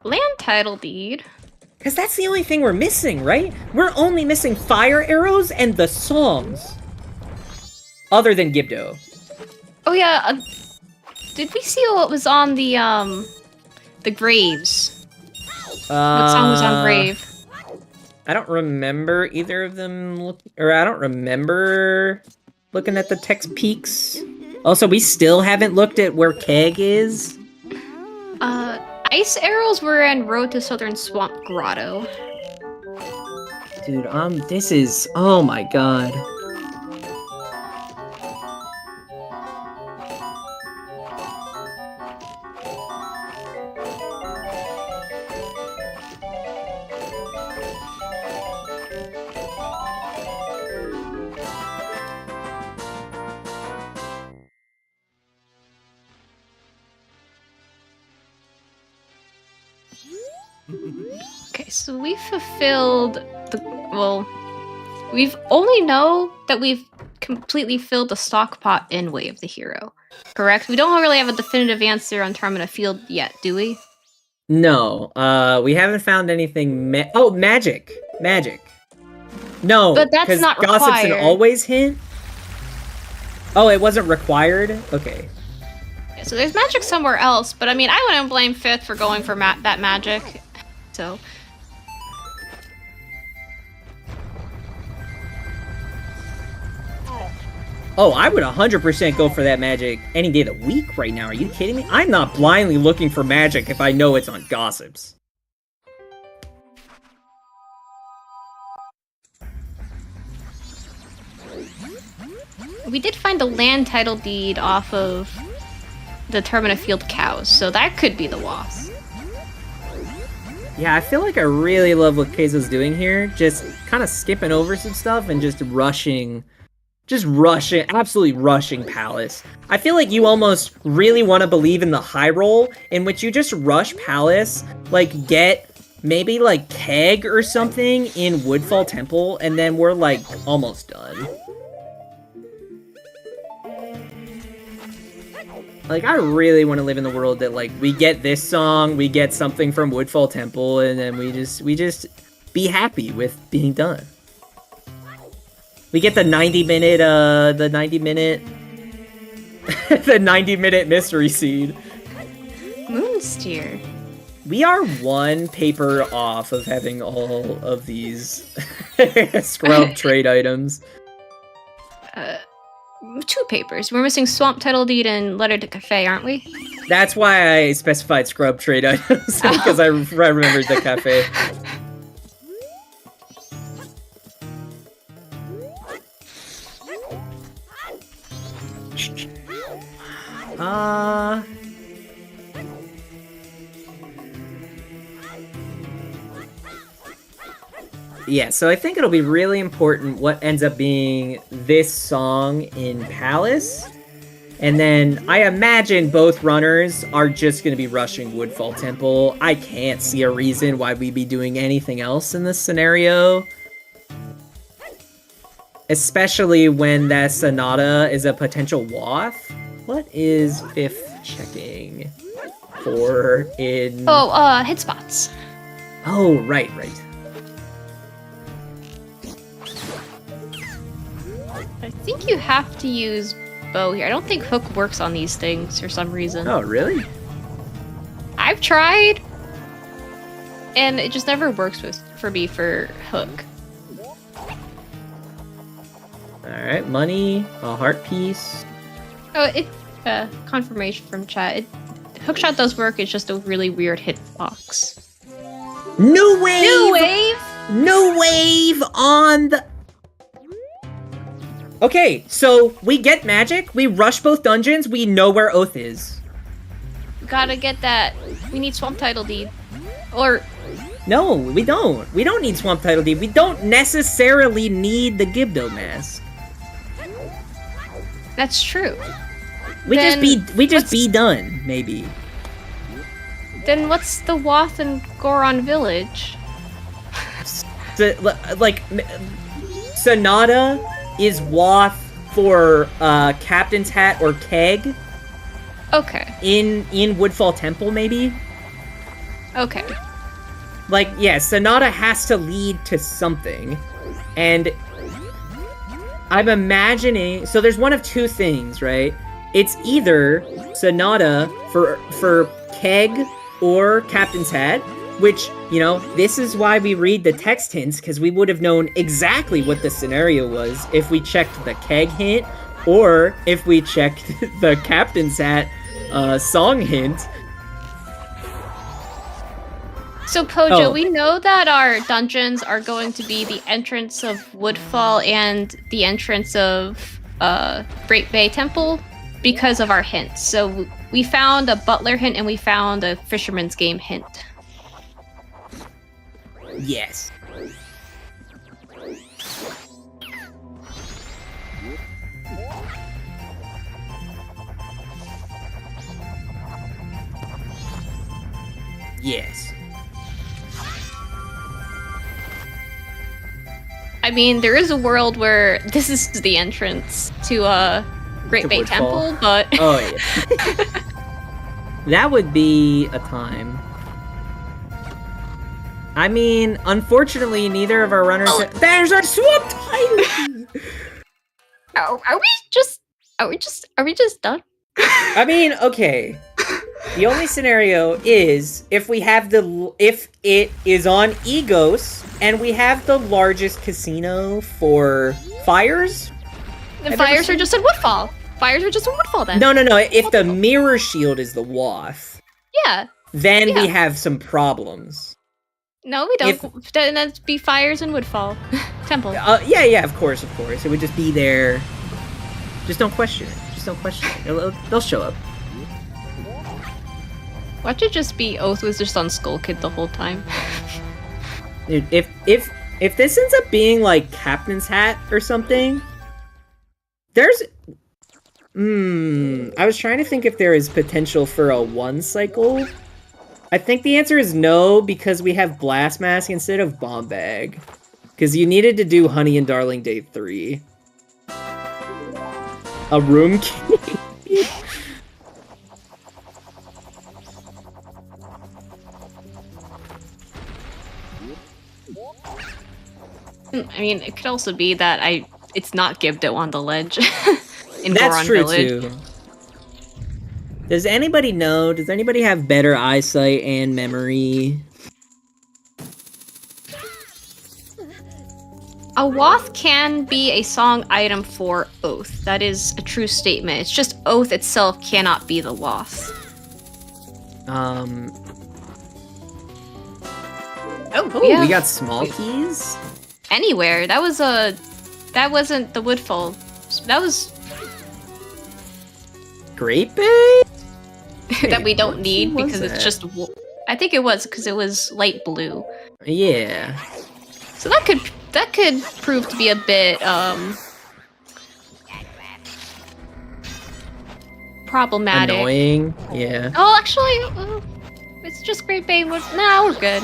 [SPEAKER 3] Land Title Deed.
[SPEAKER 2] Because that's the only thing we're missing, right? We're only missing fire arrows and the songs. Other than Gibdo.
[SPEAKER 3] Oh yeah, did we see what was on the graves? What song was on Grave?
[SPEAKER 2] I don't remember either of them I don't remember looking at the text peaks. Also, we still haven't looked at where Keg is.
[SPEAKER 3] Ice arrows were in Road to Southern Swamp Grotto.
[SPEAKER 2] Dude, this is, oh my god.
[SPEAKER 3] Okay, so we fulfilled we've only know that we've completely filled the stock pot in Way of the Hero. Correct? We don't really have a definitive answer on Termina Field yet, do we?
[SPEAKER 2] No, we haven't found anything magic. No,
[SPEAKER 3] but that's not required.
[SPEAKER 2] Gossip's an always hint? Oh, it wasn't required? Okay.
[SPEAKER 3] Yeah, so there's magic somewhere else, but I mean, I wouldn't blame Fifth for going for that magic. So.
[SPEAKER 2] Oh, I would 100% go for that magic any day of the week right now. Are you kidding me? I'm not blindly looking for magic if I know it's on Gossips.
[SPEAKER 3] We did find the land title deed off of the Termina Field cows, so that could be the Wasp.
[SPEAKER 2] Yeah, I feel like I really love what Keizo's doing here. Just kind of skipping over some stuff and just rushing Just rushing, absolutely rushing Palace. I feel like you almost really want to believe in the high roll, in which you just rush Palace, like get maybe like Keg or something in Woodfall Temple, and then we're like almost done. Like, I really want to live in the world that, like, we get this song, we get something from Woodfall Temple, and then we just be happy with being done. We get the 90-minute, the 90-minute mystery seed.
[SPEAKER 3] Moonsteer.
[SPEAKER 2] We are one paper off of having all of these scrub trade items.
[SPEAKER 3] 2 papers. We're missing Swamp Title Deed and Letter to Cafe, aren't we?
[SPEAKER 2] That's why I specified scrub trade items, because I remembered the cafe. Yeah, so I think it'll be really important what ends up being this song in Palace. And then I imagine both runners are just going to be rushing Woodfall Temple. I can't see a reason why we'd be doing anything else in this scenario. Especially when that Sonata is a potential waff. What is Fifth checking for in...
[SPEAKER 3] Oh, hit spots.
[SPEAKER 2] Oh, right.
[SPEAKER 3] I think you have to use bow here. I don't think hook works on these things for some reason.
[SPEAKER 2] Oh, really?
[SPEAKER 3] I've tried, and it just never works for me for hook.
[SPEAKER 2] Alright, money, a heart piece.
[SPEAKER 3] Oh, confirmation from chat. Hookshot does work, it's just a really weird hitbox.
[SPEAKER 2] New wave!
[SPEAKER 3] New wave!
[SPEAKER 2] New wave on the... Okay, so we get magic, we rush both dungeons, we know where Oath is.
[SPEAKER 3] Gotta get that. We need Swamp Title Deed. Or...
[SPEAKER 2] No, we don't. We don't need Swamp Title Deed. We don't necessarily need the Gibdo Mask.
[SPEAKER 3] That's true.
[SPEAKER 2] We just be done, maybe.
[SPEAKER 3] Then what's the Wath and Goron Village?
[SPEAKER 2] Sonata is Wath for Captain's Hat or Keg.
[SPEAKER 3] Okay.
[SPEAKER 2] In Woodfall Temple, maybe?
[SPEAKER 3] Okay.
[SPEAKER 2] Like, yeah, Sonata has to lead to something. And I'm imagining... So there's one of two things, right? It's either Sonata for Keg or Captain's Hat, which, you know, this is why we read the text hints, because we would have known exactly what the scenario was if we checked the Keg hint, or if we checked the Captain's Hat song hint.
[SPEAKER 3] So, Pojo, we know that our dungeons are going to be the entrance of Woodfall and the entrance of Great Bay Temple because of our hints. So we found a Butler hint and we found a Fisherman's Game hint.
[SPEAKER 2] Yes. Yes.
[SPEAKER 3] I mean, there is a world where this is the entrance to Great Bay Temple, but...
[SPEAKER 2] Oh, yeah. That would be a time. I mean, unfortunately, neither of our runners... There's our Swamp Title!
[SPEAKER 3] Are we just done?
[SPEAKER 2] I mean, okay. The only scenario is if it is on Egos and we have the largest casino for fires.
[SPEAKER 3] The fires are just in Woodfall. Fires are just in Woodfall then.
[SPEAKER 2] No. If the mirror shield is the Wath,
[SPEAKER 3] yeah,
[SPEAKER 2] then we have some problems.
[SPEAKER 3] No, we don't. Then that'd be fires in Woodfall Temple.
[SPEAKER 2] Yeah. Of course. It would just be there. Just don't question it. They'll show up.
[SPEAKER 3] Watch it just be Oath was just on Skull Kid the whole time.
[SPEAKER 2] Dude, if this ends up being like Captain's Hat or something, There's... I was trying to think if there is potential for a 1 cycle. I think the answer is no, because we have Blast Mask instead of Bomb Bag. Because you needed to do Honey and Darling Day 3. A room key?
[SPEAKER 3] I mean, it could also be that it's not Gibdo on the ledge in
[SPEAKER 2] That's
[SPEAKER 3] Goron
[SPEAKER 2] true
[SPEAKER 3] Village.
[SPEAKER 2] too. Does anybody know? Does anybody have better eyesight and memory?
[SPEAKER 3] A Wath can be a song item for Oath. That is a true statement. It's just Oath itself cannot be the Wath.
[SPEAKER 2] Oh,
[SPEAKER 3] yeah.
[SPEAKER 2] We got small keys?
[SPEAKER 3] Anywhere. That wasn't the Woodfall. That was
[SPEAKER 2] Great Bay?
[SPEAKER 3] that we don't
[SPEAKER 2] what key
[SPEAKER 3] need
[SPEAKER 2] was
[SPEAKER 3] because it's
[SPEAKER 2] that?
[SPEAKER 3] just. I think it was because it was light blue.
[SPEAKER 2] Yeah.
[SPEAKER 3] So that could prove to be a bit problematic.
[SPEAKER 2] Annoying. Yeah.
[SPEAKER 3] Oh, actually, it's just Great Bay. Nah, we're good.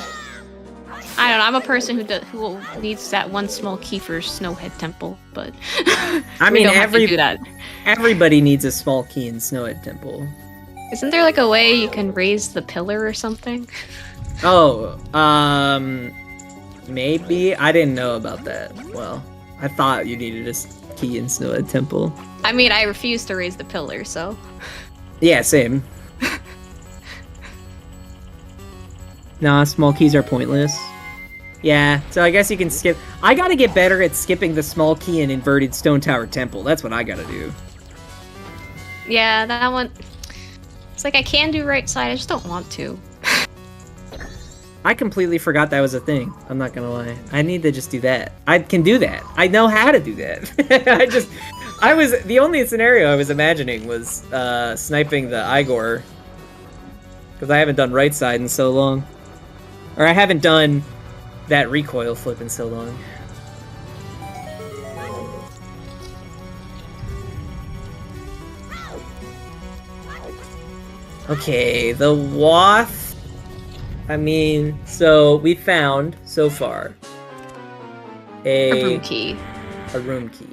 [SPEAKER 3] I don't know. I'm a person who needs that one small key for Snowhead Temple, but
[SPEAKER 2] I
[SPEAKER 3] we
[SPEAKER 2] mean,
[SPEAKER 3] don't have to do that.
[SPEAKER 2] everybody needs a small key in Snowhead Temple.
[SPEAKER 3] Isn't there like a way you can raise the pillar or something?
[SPEAKER 2] Oh, maybe? I didn't know about that. Well, I thought you needed a key in Snowhead Temple.
[SPEAKER 3] I mean, I refuse to raise the pillar, so.
[SPEAKER 2] Yeah, same. Nah, small keys are pointless. Yeah, so I guess you can skip. I gotta get better at skipping the small key in Inverted Stone Tower Temple. That's what I gotta do.
[SPEAKER 3] Yeah, that one. It's like I can do right side, I just don't want to.
[SPEAKER 2] I completely forgot that was a thing. I'm not gonna lie. I need to just do that. I can do that. I know how to do that. The only scenario I was imagining was sniping the Igor. Because I haven't done right side in so long. Or I haven't done that recoil flip in so long. Okay, the Wath. I mean, so we found, so far,
[SPEAKER 3] A room key.
[SPEAKER 2] a room key.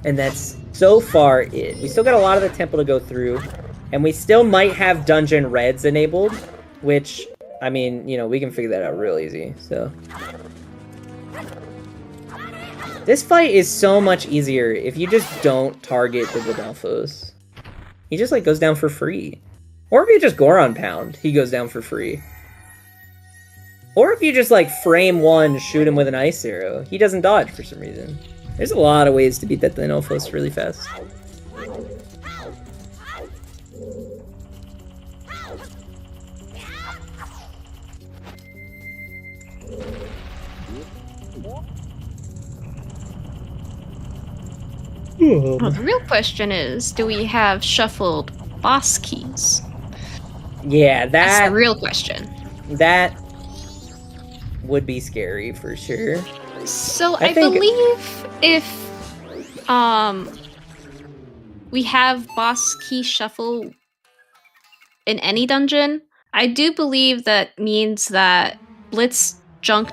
[SPEAKER 2] And that's so far it. We still got a lot of the temple to go through, and we still might have dungeon reds enabled, which, I mean, you know, we can figure that out real easy, so. This fight is so much easier if you just don't target the Rodolphos. He just, like, goes down for free. Or if you just Goron Pound, he goes down for free. Or if you just, like, frame one, shoot him with an ice arrow, he doesn't dodge for some reason. There's a lot of ways to beat that Rodolphos really fast.
[SPEAKER 3] Well, the real question is, do we have shuffled boss keys?
[SPEAKER 2] Yeah,
[SPEAKER 3] That's the real question.
[SPEAKER 2] that would be scary for sure.
[SPEAKER 3] So
[SPEAKER 2] I
[SPEAKER 3] I
[SPEAKER 2] think-
[SPEAKER 3] believe if we have boss key shuffle in any dungeon, I do believe that means that Blitz junk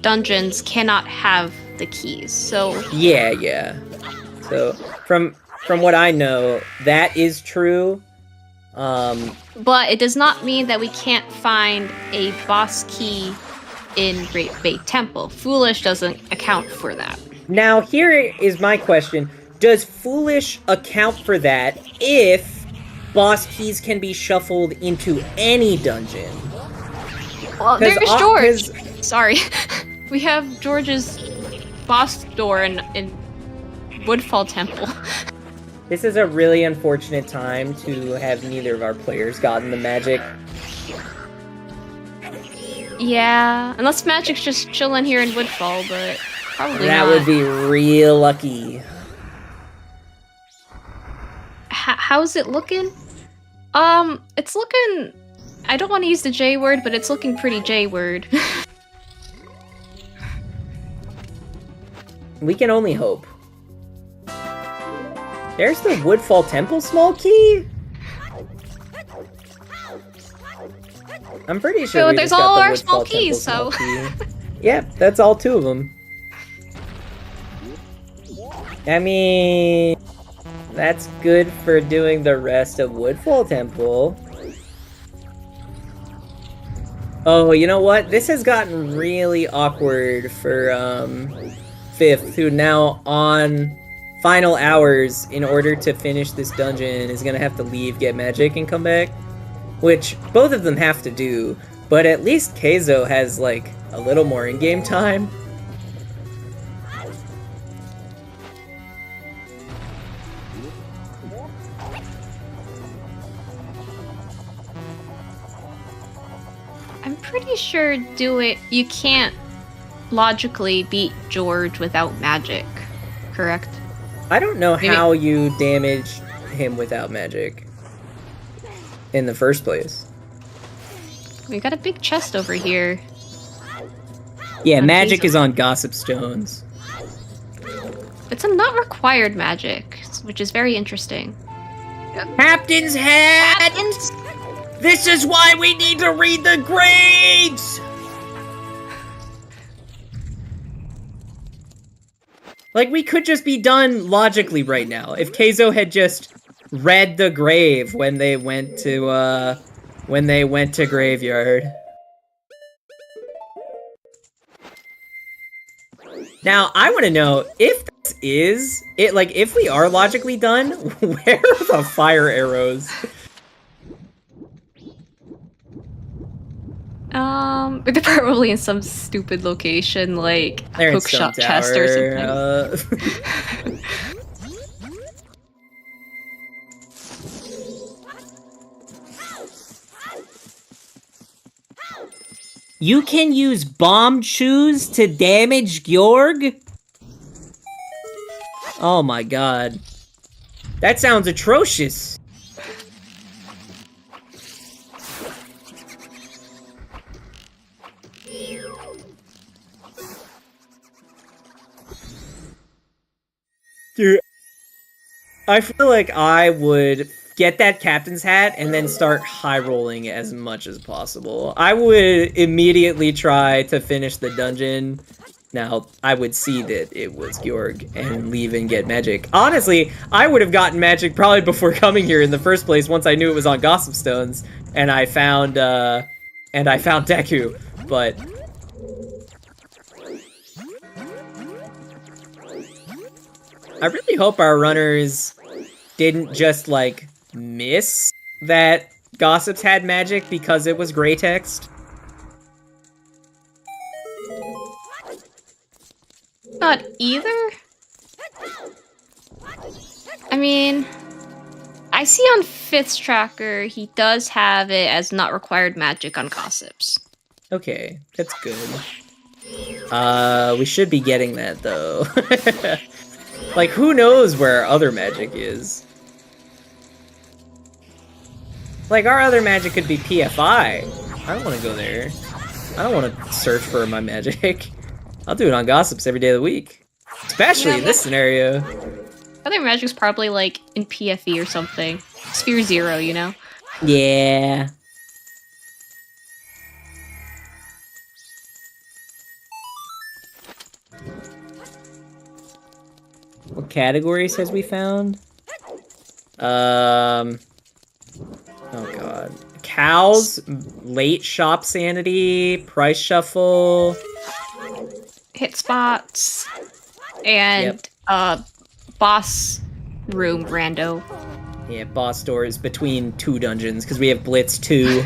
[SPEAKER 3] dungeons cannot have the keys. So
[SPEAKER 2] Yeah. So from what I know, that is true.
[SPEAKER 3] but it does not mean that we can't find a boss key in Great Bay Temple. Foolish doesn't account for that.
[SPEAKER 2] Now here is my question: does Foolish account for that if boss keys can be shuffled into any dungeon?
[SPEAKER 3] Well,
[SPEAKER 2] 'Cause,
[SPEAKER 3] there's
[SPEAKER 2] 'cause-
[SPEAKER 3] George. Sorry. We have George's boss door in Woodfall Temple.
[SPEAKER 2] This is a really unfortunate time to have neither of our players gotten the magic.
[SPEAKER 3] Yeah, unless Magic's just chilling here in Woodfall, but probably
[SPEAKER 2] That
[SPEAKER 3] not.
[SPEAKER 2] would be real lucky.
[SPEAKER 3] How's it looking? It's looking... I don't want to use the J word, but it's looking pretty J word.
[SPEAKER 2] We can only hope. There's the Woodfall Temple small key? I'm pretty sure
[SPEAKER 3] So
[SPEAKER 2] we
[SPEAKER 3] there's
[SPEAKER 2] just got
[SPEAKER 3] all
[SPEAKER 2] the
[SPEAKER 3] our
[SPEAKER 2] Woodfall
[SPEAKER 3] small keys,
[SPEAKER 2] Temple
[SPEAKER 3] so...
[SPEAKER 2] small key. Yep, that's all 2 of them. I mean... That's good for doing the rest of Woodfall Temple. Oh, you know what? This has gotten really awkward for, Fifth, who now on final hours, in order to finish this dungeon, is gonna have to leave, get magic, and come back. Which, both of them have to do, but at least Kayzo has, like, a little more in-game time.
[SPEAKER 3] I'm pretty sure you can't logically beat George without magic, correct?
[SPEAKER 2] I don't know
[SPEAKER 3] Maybe.
[SPEAKER 2] how you damage him without magic in the first place.
[SPEAKER 3] We got a big chest over here.
[SPEAKER 2] Yeah,
[SPEAKER 3] On
[SPEAKER 2] magic
[SPEAKER 3] Kayzo.
[SPEAKER 2] is on Gossip Stones.
[SPEAKER 3] It's a not required magic, which is very interesting.
[SPEAKER 2] Captain's hat! This is why we need to read the grades! Like, we could just be done logically right now. If Kayzo had just read the grave when they went to Graveyard. Now, I want to know, if this is, if we are logically done, where are the fire arrows?
[SPEAKER 3] They're probably in some stupid location, like
[SPEAKER 2] They're in
[SPEAKER 3] hookshot
[SPEAKER 2] Stone
[SPEAKER 3] chest or something.
[SPEAKER 2] Tower. You can use bomb shoes to damage Georg? Oh my god. That sounds atrocious. Dude, I feel like I would get that captain's hat and then start high rolling as much as possible. I would immediately try to finish the dungeon. Now, I would see that it was Georg and leave and get magic. Honestly, I would have gotten magic probably before coming here in the first place once I knew it was on Gossip Stones and I found Deku, but I really hope our runners didn't just, like, miss that Gossips had magic because it was gray text.
[SPEAKER 3] Not either? I mean, I see on Fifth's tracker, he does have it as not required magic on Gossips.
[SPEAKER 2] Okay, that's good. We should be getting that, though. Like, who knows where our other magic is? Like, our other magic could be PFI. I don't want to go there. I don't want to search for my magic. I'll do it on Gossips every day of the week. Especially in this scenario.
[SPEAKER 3] Other magic's probably, like, in PFE or something. Sphere 0, you know?
[SPEAKER 2] Yeah. What categories has we found? Oh god. Cows, late shop sanity, price shuffle.
[SPEAKER 3] Hit spots. And, boss room rando.
[SPEAKER 2] Yeah, boss doors between 2 dungeons, because we have Blitz 2.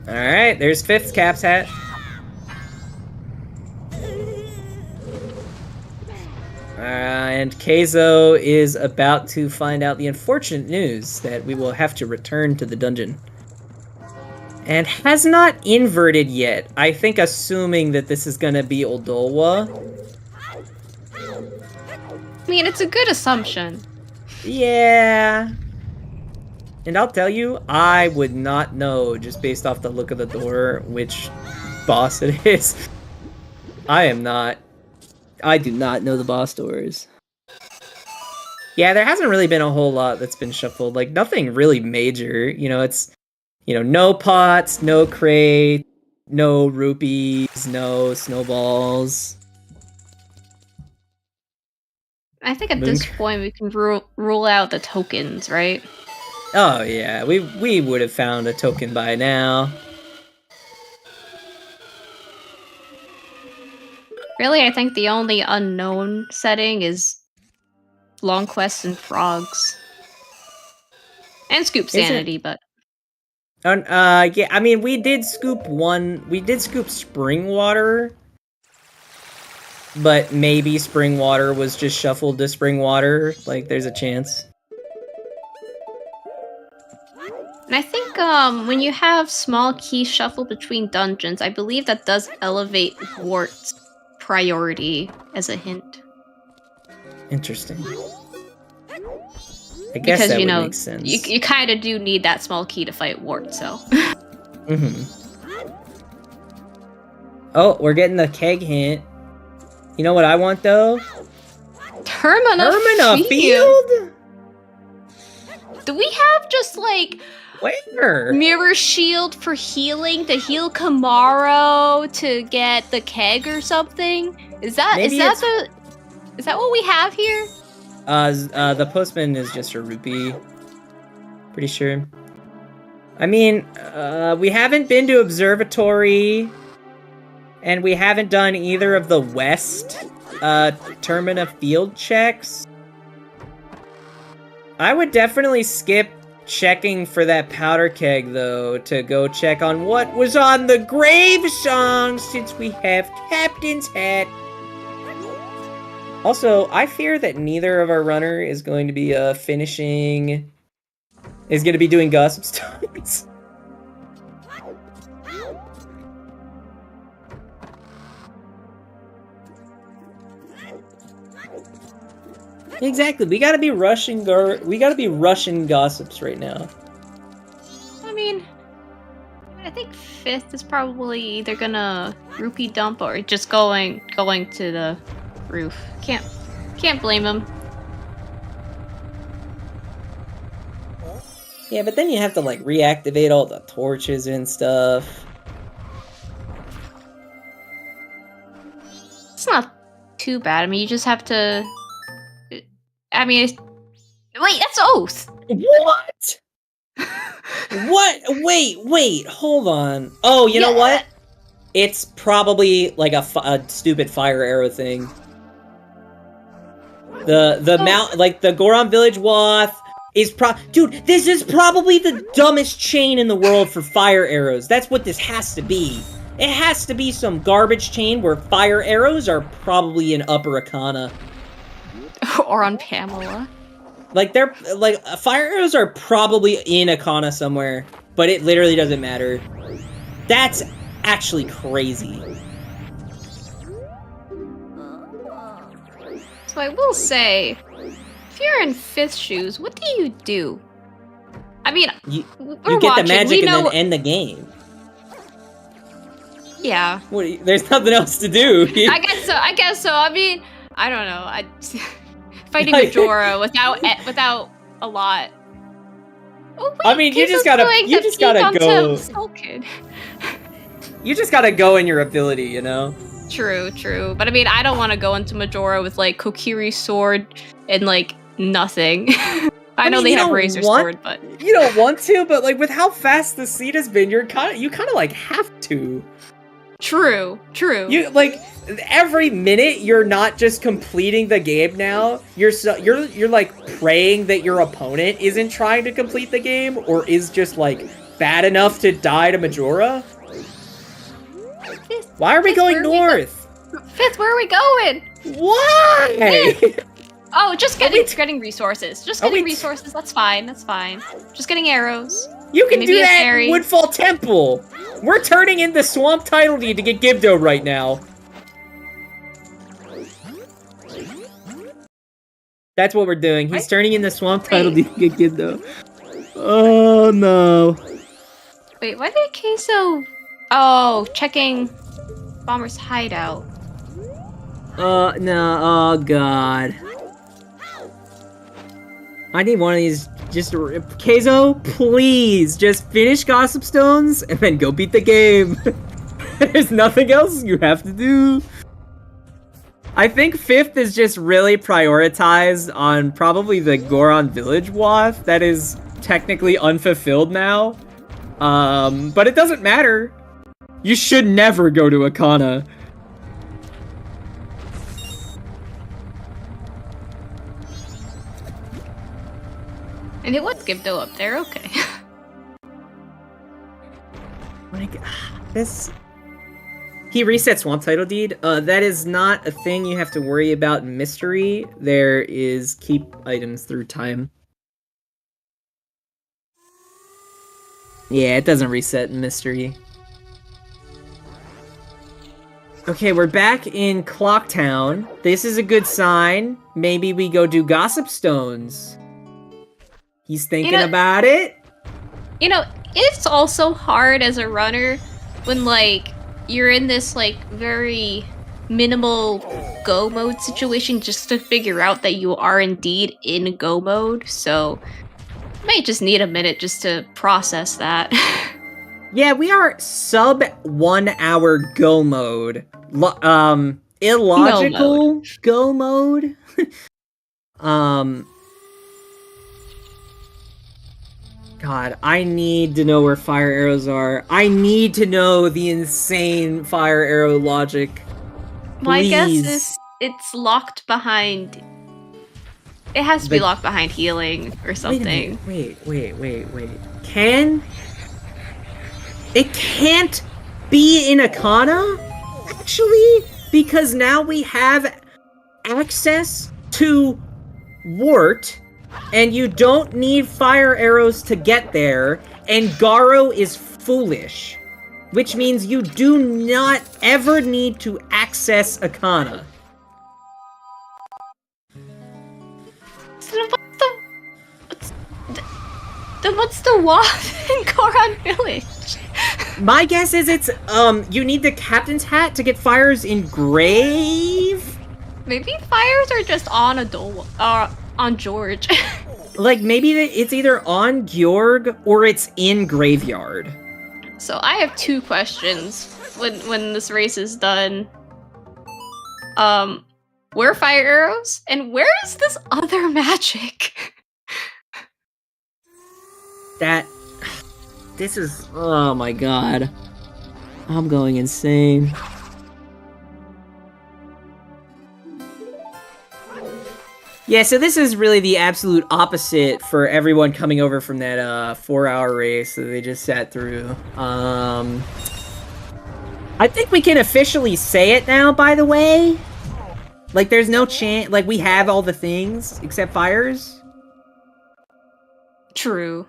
[SPEAKER 2] Alright, there's Fifth's Cap's hat. And Kayzo is about to find out the unfortunate news that we will have to return to the dungeon. And has not inverted yet. I think assuming that this is gonna be Oldolwa.
[SPEAKER 3] I mean, it's a good assumption.
[SPEAKER 2] Yeah. And I'll tell you, I would not know, just based off the look of the door, which boss it is. I am not I do not know the boss doors. Yeah, there hasn't really been a whole lot that's been shuffled. Like, nothing really major. You know, it's, no pots, no crate, no rupees, no snowballs.
[SPEAKER 3] I think at this point we can rule out the tokens, right?
[SPEAKER 2] Oh yeah, we would have found a token by now.
[SPEAKER 3] Really, I think the only unknown setting is Long Quest and Frogs. And Scoop Sanity, but...
[SPEAKER 2] yeah, I mean, we did scoop Spring Water, but maybe Spring Water was just shuffled to Spring Water. Like, there's a chance.
[SPEAKER 3] And I think when you have small keys shuffled between dungeons, I believe that does elevate Wart's priority as a hint.
[SPEAKER 2] Interesting. I guess
[SPEAKER 3] because,
[SPEAKER 2] that would make sense.
[SPEAKER 3] You kind of do need that small key to fight Wart, so...
[SPEAKER 2] Oh, we're getting the keg hint. You know what I want, though?
[SPEAKER 3] Termina
[SPEAKER 2] Field?
[SPEAKER 3] Do we have just, like...
[SPEAKER 2] Where?
[SPEAKER 3] Mirror Shield for healing to heal Kamaro to get the keg or something? Is that what we have here?
[SPEAKER 2] The postman is just a rupee. Pretty sure. I mean, we haven't been to Observatory, and we haven't done either of the West, Termina field checks. I would definitely skip checking for that powder keg, though, to go check on what was on the grave song, since we have Captain's Hat. Also, I fear that neither of our runner is going to be doing Gossip Stones. Exactly, we gotta be rushing gossips right now.
[SPEAKER 3] I mean, I think Fifth is probably either gonna rupee dump or just going to the roof. Can't blame him.
[SPEAKER 2] Yeah, but then you have to like reactivate all the torches and stuff.
[SPEAKER 3] It's not too bad. I mean, you just have to... I mean, wait, that's Oath!
[SPEAKER 2] What? What? Wait, hold on. Oh, you know what? It's probably like a stupid fire arrow thing. The mount, like the Goron Village Wath is dude, this is probably the dumbest chain in the world for fire arrows. That's what this has to be. It has to be some garbage chain where fire arrows are probably in Upper Arcana.
[SPEAKER 3] Or on Pamela.
[SPEAKER 2] Like, fire arrows are probably in Arcana somewhere, but it literally doesn't matter. That's actually crazy.
[SPEAKER 3] So I will say, if you're in Fifth shoes, what do you do? I mean,
[SPEAKER 2] you get the magic and then end the game.
[SPEAKER 3] Yeah.
[SPEAKER 2] There's nothing else to do.
[SPEAKER 3] I guess so. I mean, I don't know. Fighting Majora without a lot. Oh, wait,
[SPEAKER 2] I mean, you just gotta go. You just gotta go in your ability, you know?
[SPEAKER 3] True. But I mean, I don't want to go into Majora with like Kokiri's sword and like nothing. I know they have Razor Sword, but
[SPEAKER 2] you don't want to. But like with how fast the seed has been, you kind of like have to.
[SPEAKER 3] True.
[SPEAKER 2] You like every minute you're not just completing the game now. You're like praying that your opponent isn't trying to complete the game or is just like bad enough to die to Majora. Why are we going north?
[SPEAKER 3] Fifth, where are we going?
[SPEAKER 2] Why?
[SPEAKER 3] Oh, just getting resources. Just getting resources. That's fine. Just getting arrows.
[SPEAKER 2] You can do that in Woodfall Temple. We're turning in the Swamp Title Deed to get Gibdo right now. That's what we're doing. He's turning in the Swamp Title Deed to get Gibdo. Oh no.
[SPEAKER 3] Wait, why did Kayzo... Oh, checking Bomber's hideout.
[SPEAKER 2] No, oh god. I need one of these, just, Kayzo, please, just finish Gossip Stones, and then go beat the game. There's nothing else you have to do. I think 5th is just really prioritized on probably the Goron Village Wath that is technically unfulfilled now. But it doesn't matter. You should never go to Akana.
[SPEAKER 3] And it was Gibdo up there, okay.
[SPEAKER 2] Like, this... He resets Swamp Title Deed. That is not a thing you have to worry about in Mystery. There is keep items through time. Yeah, it doesn't reset in Mystery. Okay, we're back in Clocktown. This is a good sign. Maybe we go do Gossip Stones. He's thinking about it.
[SPEAKER 3] You know, it's also hard as a runner when, like, you're in this, like, very minimal go mode situation just to figure out that you are indeed in go mode, so you might just need a minute just to process that.
[SPEAKER 2] Yeah, we are sub 1 hour go mode. Illogical go mode. God, I need to know where fire arrows are. I need to know the insane fire arrow logic.
[SPEAKER 3] My guess
[SPEAKER 2] Please.
[SPEAKER 3] is it's locked behind... It has to be locked behind healing or something.
[SPEAKER 2] Wait. It can't be in Akana? Actually? Because now we have access to Wart, and you don't need fire arrows to get there, and Garo is foolish. Which means you do not ever need to access Akana.
[SPEAKER 3] So what's the waff in Goron Village?
[SPEAKER 2] My guess is it's, you need the captain's hat to get fires in Grave?
[SPEAKER 3] Maybe fires are just on on George.
[SPEAKER 2] Like, maybe it's either on Georg or it's in Graveyard.
[SPEAKER 3] So I have 2 questions when this race is done. Where are fire arrows? And where is this other magic?
[SPEAKER 2] This is, oh my god. I'm going insane. Yeah, so this is really the absolute opposite for everyone coming over from that 4-hour race that they just sat through. I think we can officially say it now, by the way. Like, there's no chance, like, we have all the things except fires.
[SPEAKER 3] True.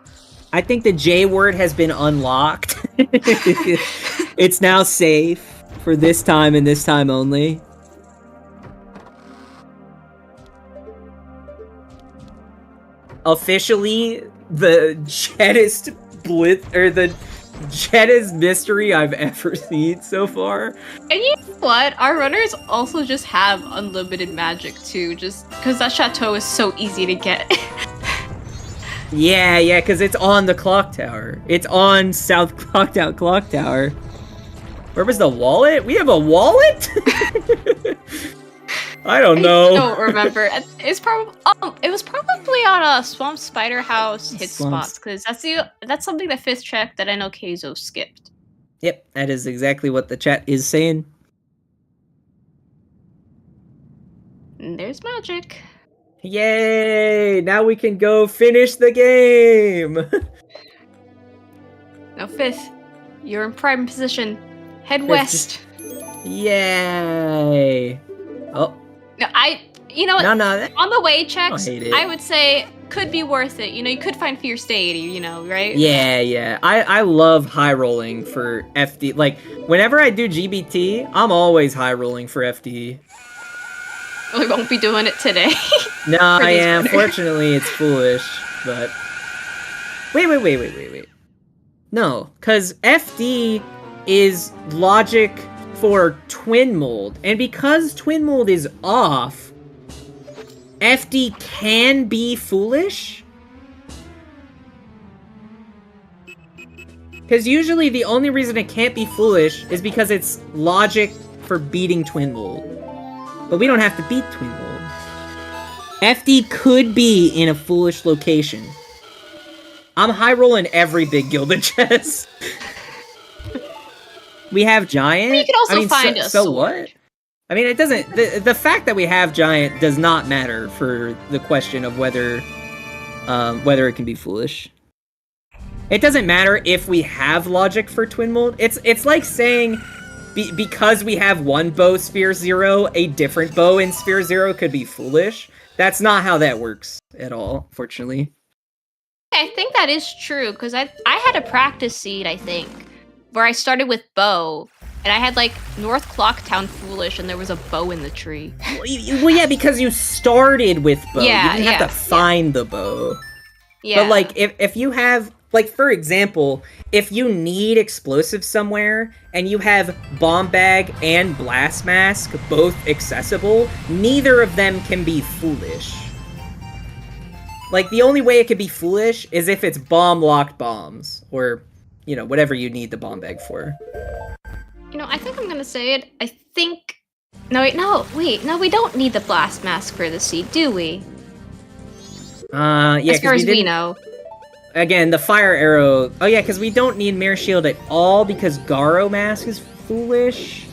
[SPEAKER 2] I think the J word has been unlocked. It's now safe for this time and this time only. Officially, the jettest blitz, or the jettest mystery I've ever seen so far.
[SPEAKER 3] And you know what? Our runners also just have unlimited magic too, just because that chateau is so easy to get.
[SPEAKER 2] Yeah, because it's on the clock tower. It's on South Clocktown Clock Tower. Where was the wallet? We have a wallet? I don't know.
[SPEAKER 3] I don't remember. It was probably on a Swamp Spider House hit spots, because that's something that Fifth checked that I know Kayzo skipped.
[SPEAKER 2] Yep, that is exactly what the chat is saying.
[SPEAKER 3] And there's magic.
[SPEAKER 2] Yay! Now we can go finish the game!
[SPEAKER 3] Now, Fifth, you're in prime position. Head west.
[SPEAKER 2] Yay! Oh.
[SPEAKER 3] No, you know what?
[SPEAKER 2] No,
[SPEAKER 3] on the way checks,
[SPEAKER 2] I hate it.
[SPEAKER 3] I would say could be worth it. You know, you could find Fierce Deity, you know, right?
[SPEAKER 2] Yeah. I love high rolling for FD. Like, whenever I do GBT, I'm always high rolling for FD.
[SPEAKER 3] We won't be doing it today.
[SPEAKER 2] No, I am. Fortunately, it's foolish, but... Wait. No, because FD is logic for Twin Mold. And because Twin Mold is off, FD can be foolish. Because usually the only reason it can't be foolish is because it's logic for beating Twin Mold. But we don't have to beat Twin Mold. FD could be in a foolish location. I'm high rolling every big Gilded chest. We have Giant.
[SPEAKER 3] You can also find a
[SPEAKER 2] so
[SPEAKER 3] sword.
[SPEAKER 2] what? I mean, it doesn't. The fact that we have Giant does not matter for the question of whether it can be foolish. It doesn't matter if we have logic for Twin Mold. It's like saying because we have one bow Sphere 0, a different bow in Sphere 0 could be foolish. That's not how that works at all, fortunately.
[SPEAKER 3] I think that is true, because I had a practice seed, I think, where I started with bow, and I had, like, North Clocktown Foolish, and there was a bow in the tree.
[SPEAKER 2] Well, yeah, because you started with bow.
[SPEAKER 3] Yeah,
[SPEAKER 2] you didn't have to find the bow.
[SPEAKER 3] Yeah.
[SPEAKER 2] But, like, if you have... Like, for example, if you need explosives somewhere, and you have Bomb Bag and Blast Mask both accessible, neither of them can be foolish. Like, the only way it could be foolish is if it's bomb-locked bombs, or, you know, whatever you need the Bomb Bag for.
[SPEAKER 3] You know, I think I'm gonna say it. I think... No, we don't need the Blast Mask for the seed, do we?
[SPEAKER 2] Yeah,
[SPEAKER 3] as far as we know.
[SPEAKER 2] Again, the Fire Arrow... Oh yeah, because we don't need Mirror Shield at all, because Garo Mask is foolish.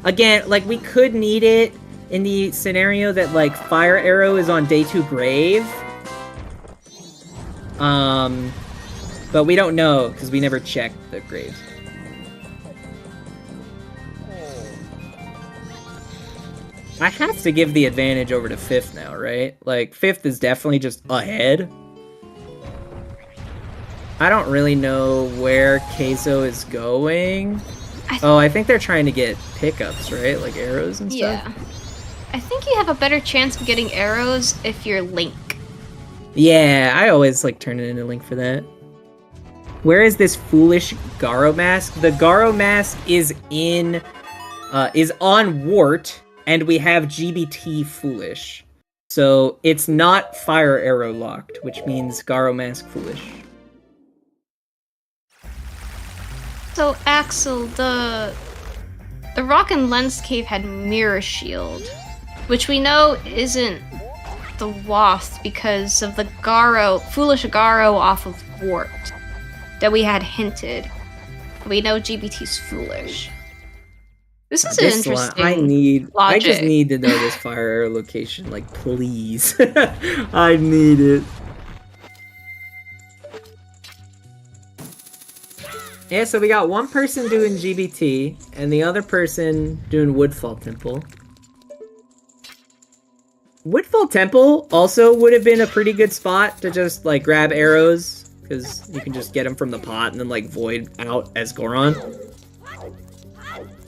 [SPEAKER 2] Again, like, we could need it in the scenario that, like, Fire Arrow is on Day 2 Grave. But we don't know, because we never checked the graves. I have to give the advantage over to 5th now, right? Like, 5th is definitely just ahead. I don't really know where Kayzo is going. I think they're trying to get pickups, right? Like arrows and stuff?
[SPEAKER 3] Yeah. I think you have a better chance of getting arrows if you're Link.
[SPEAKER 2] Yeah, I always like turning into Link for that. Where is this foolish Garo Mask? The Garo Mask is on Wart, and we have GBT Foolish. So it's not Fire Arrow locked, which means Garo Mask Foolish.
[SPEAKER 3] So, Axel, the Rock and Lens Cave had Mirror Shield, which we know isn't the Wasp because of the Foolish Garo off of Wart that we had hinted. We know GBT's Foolish. This is an interesting logic.
[SPEAKER 2] I just need to know this Fire Arrow location, like, please. I need it. Yeah, so we got one person doing GBT, and the other person doing Woodfall Temple. Woodfall Temple also would have been a pretty good spot to just, like, grab arrows, because you can just get them from the pot and then, like, void out as Goron.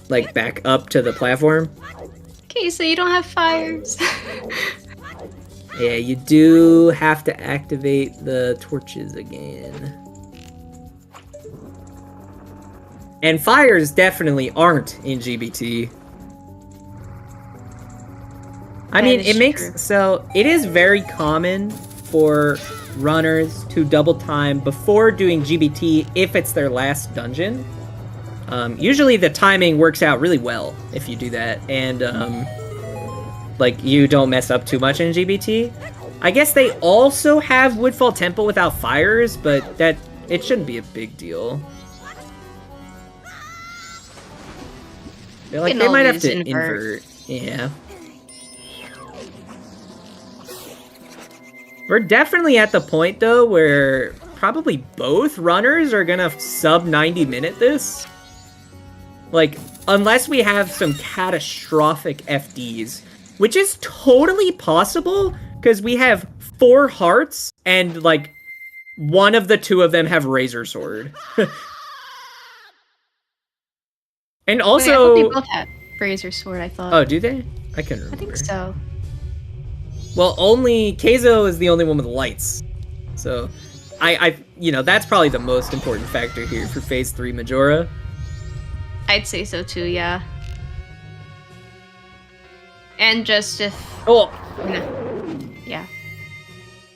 [SPEAKER 2] Like, back up to the platform.
[SPEAKER 3] Okay, so you don't have fires.
[SPEAKER 2] Yeah, you do have to activate the torches again. And fires definitely aren't in GBT. I mean, it makes... True. So, it is very common for runners to double time before doing GBT if it's their last dungeon. Usually the timing works out really well if you do that, and, like, you don't mess up too much in GBT. I guess they also have Woodfall Temple without fires, but it shouldn't be a big deal. Like, they might have to invert. Yeah. We're definitely at the point, though, where probably both runners are gonna sub 90-minute this. Like, unless we have some catastrophic FDs, which is totally possible, because we have 4 hearts, and, like, one of the 2 of them have Razor Sword. And also...
[SPEAKER 3] Wait, I thought they both had Razor Sword, I thought.
[SPEAKER 2] Oh, do they? I couldn't remember.
[SPEAKER 3] I think so.
[SPEAKER 2] Well, only... Kayzo is the only one with lights. So, you know, that's probably the most important factor here for Phase 3 Majora.
[SPEAKER 3] I'd say so too, yeah. And just if...
[SPEAKER 2] Oh!
[SPEAKER 3] Yeah.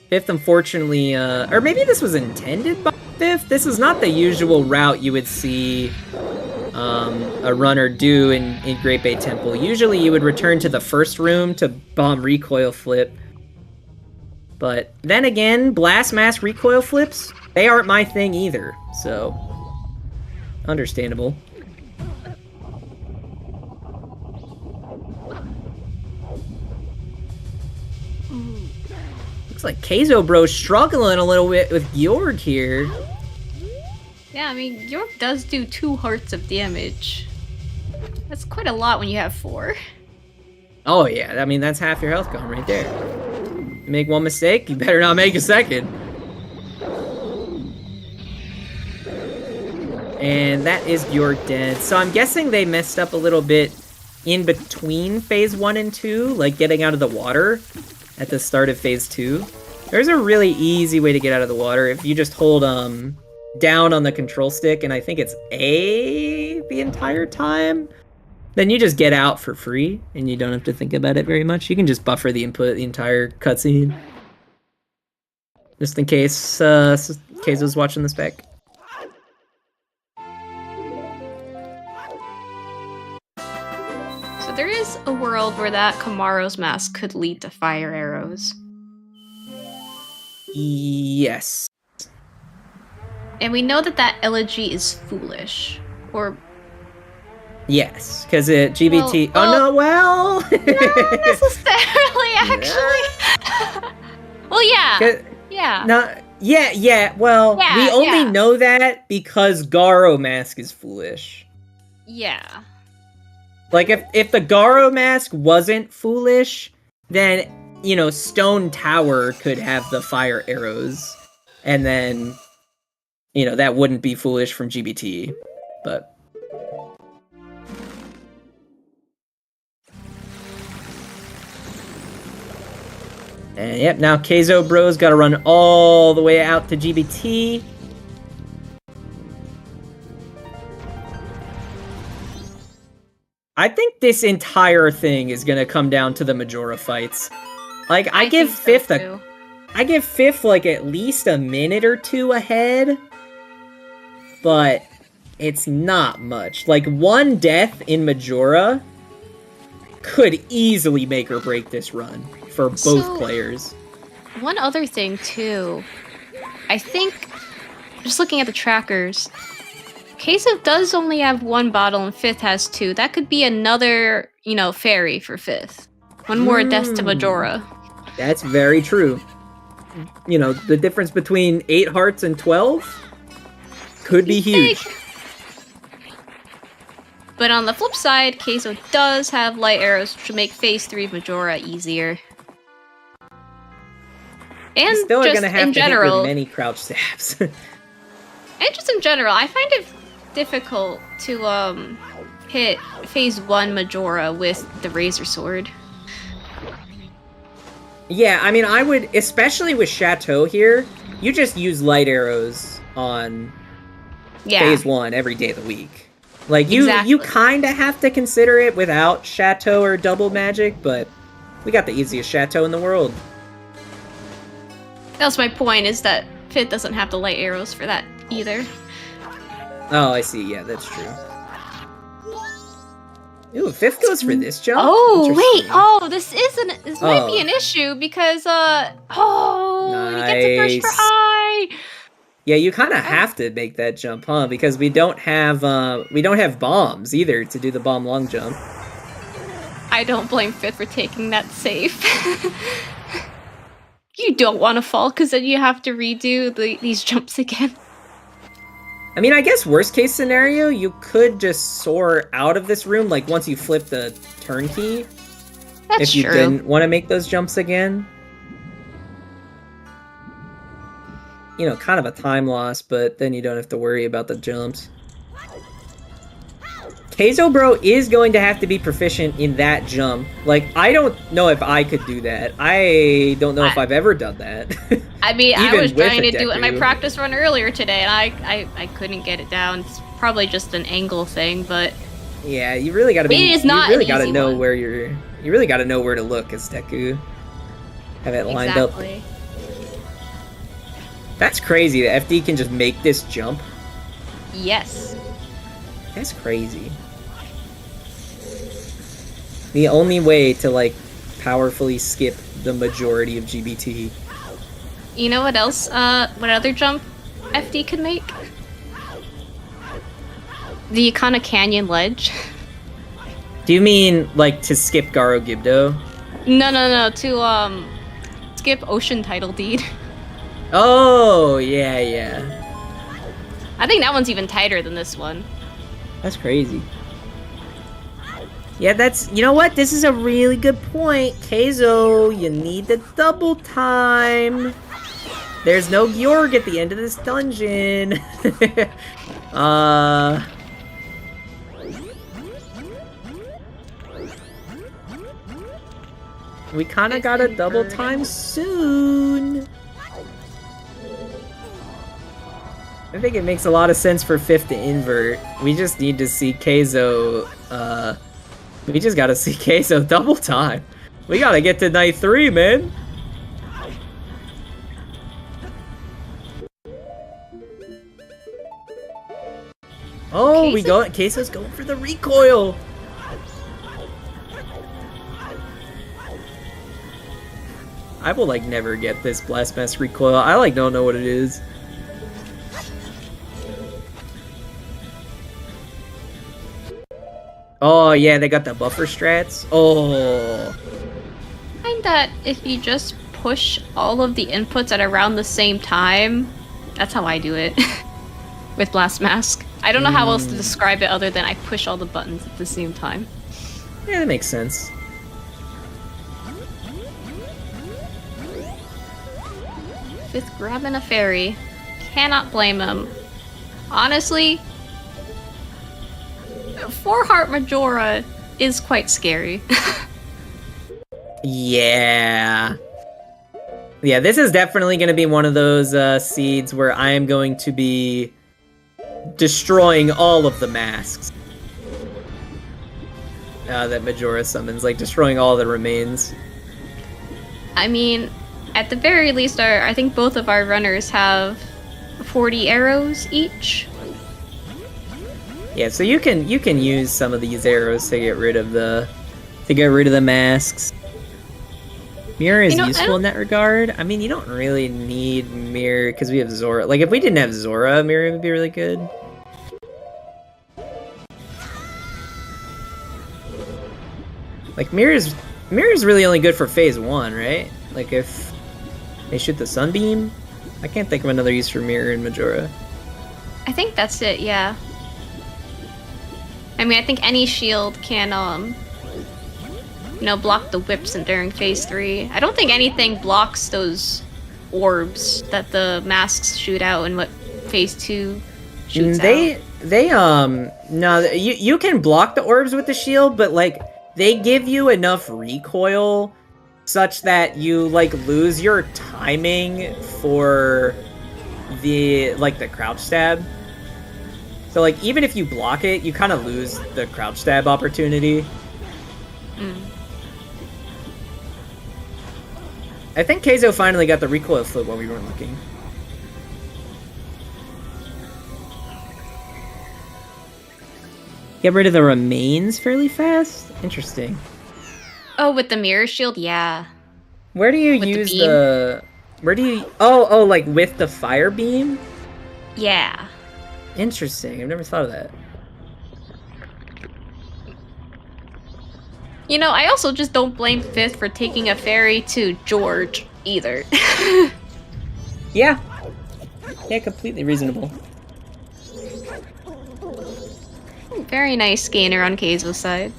[SPEAKER 2] Fifth, unfortunately, or maybe this was intended by Fifth? This is not the usual route you would see a runner do in Great Bay Temple. Usually you would return to the first room to bomb recoil flip. But then again, blast mask recoil flips, they aren't my thing either, so understandable. Looks like KayzoBro's struggling a little bit with Georg here.
[SPEAKER 3] Yeah, I mean, York does do 2 hearts of damage. That's quite a lot when you have 4.
[SPEAKER 2] Oh yeah, I mean, that's half your health gone right there. You make one mistake, you better not make a second. And that is Georg dead. So I'm guessing they messed up a little bit in between Phase 1 and 2, like getting out of the water at the start of Phase 2. There's a really easy way to get out of the water if you just hold down on the control stick, and I think it's A the entire time. Then you just get out for free, and you don't have to think about it very much. You can just buffer the input the entire cutscene. Just in case Kayzo's watching this back.
[SPEAKER 3] So there is a world where that Kamaro's mask could lead to fire arrows.
[SPEAKER 2] Yes.
[SPEAKER 3] And we know that that elegy is foolish. Or...
[SPEAKER 2] Yes, because GBT...
[SPEAKER 3] Not necessarily, actually. Well, yeah. Yeah.
[SPEAKER 2] Well, we only know that because Garo mask is foolish.
[SPEAKER 3] Yeah.
[SPEAKER 2] Like, if the Garo mask wasn't foolish, then, you know, Stone Tower could have the fire arrows. And then, you know, that wouldn't be foolish from GBT. But... And yep, now KayzoBro's got to run all the way out to GBT. I think this entire thing is gonna come down to the Majora fights. Like, I give Fifth like at least a minute or 2 ahead, but it's not much. Like, one death in Majora could easily make or break this run for both players.
[SPEAKER 3] One other thing too, I think, just looking at the trackers, Kayzo does only have 1 bottle and Fifth has 2. That could be another, you know, fairy for Fifth. One more death to Majora.
[SPEAKER 2] That's very true. You know, the difference between 8 hearts and 12 could be huge.
[SPEAKER 3] But on the flip side, Kayzo does have light arrows, which will make Phase 3 of Majora easier. And
[SPEAKER 2] still
[SPEAKER 3] just
[SPEAKER 2] are gonna have
[SPEAKER 3] in
[SPEAKER 2] to
[SPEAKER 3] general,
[SPEAKER 2] hit with many crouch stabs.
[SPEAKER 3] and just in general, I find it difficult to hit Phase 1 Majora with the Razor Sword.
[SPEAKER 2] Yeah, I mean, I would, especially with Chateau here, you just use light arrows on Phase 1 every day of the week. Like, you kind of have to consider it without Chateau or Double Magic, but we got the easiest Chateau in the world.
[SPEAKER 3] That's my point, is that Fifth doesn't have the light arrows for that either.
[SPEAKER 2] Oh, I see. Yeah, that's true. Ooh, Fifth goes for this jump?
[SPEAKER 3] Oh, wait! Oh, this might be an issue, because,
[SPEAKER 2] nice.
[SPEAKER 3] He gets a push for high!
[SPEAKER 2] Yeah, you kind of have to make that jump, huh? Because we don't have bombs either to do the bomb long jump.
[SPEAKER 3] I don't blame Fifth for taking that safe. You don't want to fall, because then you have to redo these jumps again.
[SPEAKER 2] I mean, I guess worst case scenario, you could just soar out of this room, like once you flip the turn key.
[SPEAKER 3] That's
[SPEAKER 2] if you didn't want to make those jumps again. You know, kind of a time loss, but then you don't have to worry about the jumps. KayzoBro is going to have to be proficient in that jump. Like, I don't know if I could do that. I don't know if I've ever done that.
[SPEAKER 3] I mean, I
[SPEAKER 2] Even
[SPEAKER 3] was
[SPEAKER 2] with
[SPEAKER 3] trying
[SPEAKER 2] a
[SPEAKER 3] to do it in my
[SPEAKER 2] Deku.
[SPEAKER 3] practice run earlier today, and I couldn't get it down. It's probably just an angle thing, but
[SPEAKER 2] Yeah, you really gotta be.
[SPEAKER 3] It is
[SPEAKER 2] you
[SPEAKER 3] not
[SPEAKER 2] really
[SPEAKER 3] an
[SPEAKER 2] gotta
[SPEAKER 3] easy
[SPEAKER 2] know
[SPEAKER 3] one.
[SPEAKER 2] where you're. You really gotta know where to look as Deku. Have it lined up.
[SPEAKER 3] exactly.
[SPEAKER 2] That's crazy. The FD can just make this jump.
[SPEAKER 3] Yes.
[SPEAKER 2] That's crazy. The only way to like powerfully skip the majority of GBT.
[SPEAKER 3] You know what else? What other jump FD could make? The Ikana Canyon ledge.
[SPEAKER 2] Do you mean like to skip Garo Gibdo?
[SPEAKER 3] No. To skip Ocean Title Deed.
[SPEAKER 2] Oh yeah.
[SPEAKER 3] I think that one's even tighter than this one.
[SPEAKER 2] That's crazy. Yeah, that's, you know what? This is a really good point. Kayzo, you need the double time. There's no Gyorg at the end of this dungeon. We kinda got a double time soon. I think it makes a lot of sense for Fifth to invert. We just need to see Kayzo, we just gotta see Kayzo double time. We gotta get to night 3, man. Oh, Kayzo's going for the recoil. I will like never get this Blast Mask recoil. I like don't know what it is. Oh yeah, they got the buffer strats. Oh.
[SPEAKER 3] I find that if you just push all of the inputs at around the same time, that's how I do it with Blast Mask. I don't know how else to describe it other than I push all the buttons at the same time.
[SPEAKER 2] Yeah, that makes sense.
[SPEAKER 3] Fifth grabbing a fairy. Cannot blame him. Honestly, 4-heart Majora is quite scary.
[SPEAKER 2] Yeah. Yeah, this is definitely going to be one of those seeds where I am going to be destroying all of the masks that Majora summons, like destroying all the remains.
[SPEAKER 3] I mean, at the very least, I think both of our runners have 40 arrows each.
[SPEAKER 2] Yeah, so you can use some of these arrows to get rid of the masks. Mirror is useful in that regard. I mean, you don't really need Mirror because we have Zora. Like, if we didn't have Zora, Mirror would be really good. Like, Mirror's really only good for phase 1, right? Like, if they shoot the Sunbeam? I can't think of another use for Mirror in Majora.
[SPEAKER 3] I think that's it, yeah. I mean, I think any shield can, block the whips during phase 3. I don't think anything blocks those orbs that the masks shoot out in what phase 2 shoots out.
[SPEAKER 2] No, you can block the orbs with the shield, but, like, they give you enough recoil such that you, like, lose your timing for the crouch stab. So, like, even if you block it, you kind of lose the crouch stab opportunity. I think Kayzo finally got the recoil flip while we weren't looking. Get rid of the remains fairly fast? Interesting.
[SPEAKER 3] Oh, with the mirror shield? Yeah.
[SPEAKER 2] Where do you
[SPEAKER 3] with
[SPEAKER 2] use
[SPEAKER 3] the
[SPEAKER 2] Where do you... Oh, like with the fire beam?
[SPEAKER 3] Yeah.
[SPEAKER 2] Interesting. I've never thought of that.
[SPEAKER 3] You know, I also just don't blame Fifth for taking a fairy to George, either.
[SPEAKER 2] Yeah. Yeah, completely reasonable.
[SPEAKER 3] Very nice gainer on Kayzo's side.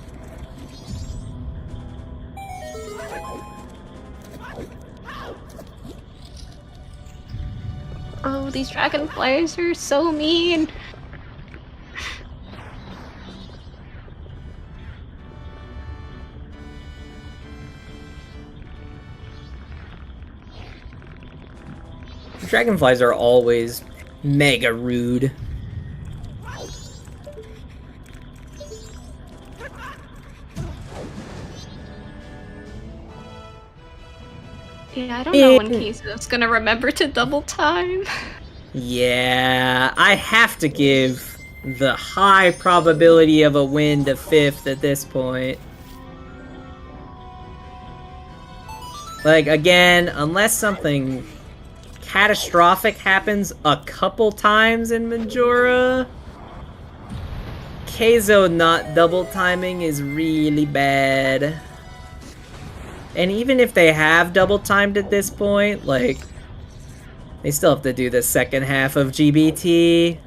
[SPEAKER 3] Oh, these dragonflies are so mean.
[SPEAKER 2] Dragonflies are always mega rude.
[SPEAKER 3] Yeah, I don't know when Kayzo's gonna remember to double time.
[SPEAKER 2] Yeah, I have to give the high probability of a win to Fifth at this point. Like, again, unless something catastrophic happens a couple times in Majora, Kayzo not double timing is really bad. And even if they have double timed at this point, like, they still have to do the second half of GBT.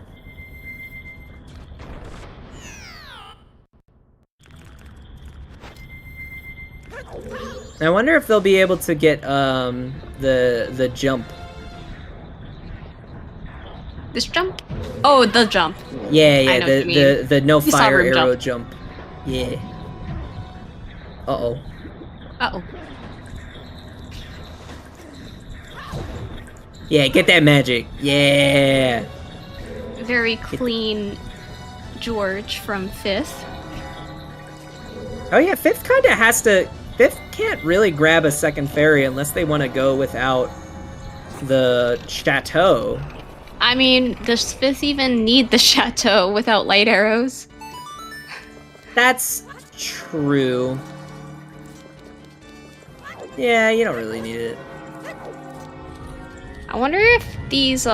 [SPEAKER 2] I wonder if they'll be able to get the jump.
[SPEAKER 3] This jump? Oh, the jump.
[SPEAKER 2] Yeah, the no
[SPEAKER 3] You saw
[SPEAKER 2] fire
[SPEAKER 3] room
[SPEAKER 2] arrow jump. Yeah. Uh-oh.
[SPEAKER 3] Uh-oh.
[SPEAKER 2] Yeah, get that magic. Yeah.
[SPEAKER 3] Very clean George from Fifth.
[SPEAKER 2] Oh yeah, Fifth kind of has to... Fifth can't really grab a second fairy unless they want to go without the chateau.
[SPEAKER 3] I mean, does Fifth even need the chateau without light arrows?
[SPEAKER 2] That's true. Yeah, you don't really need it.
[SPEAKER 3] I wonder if these,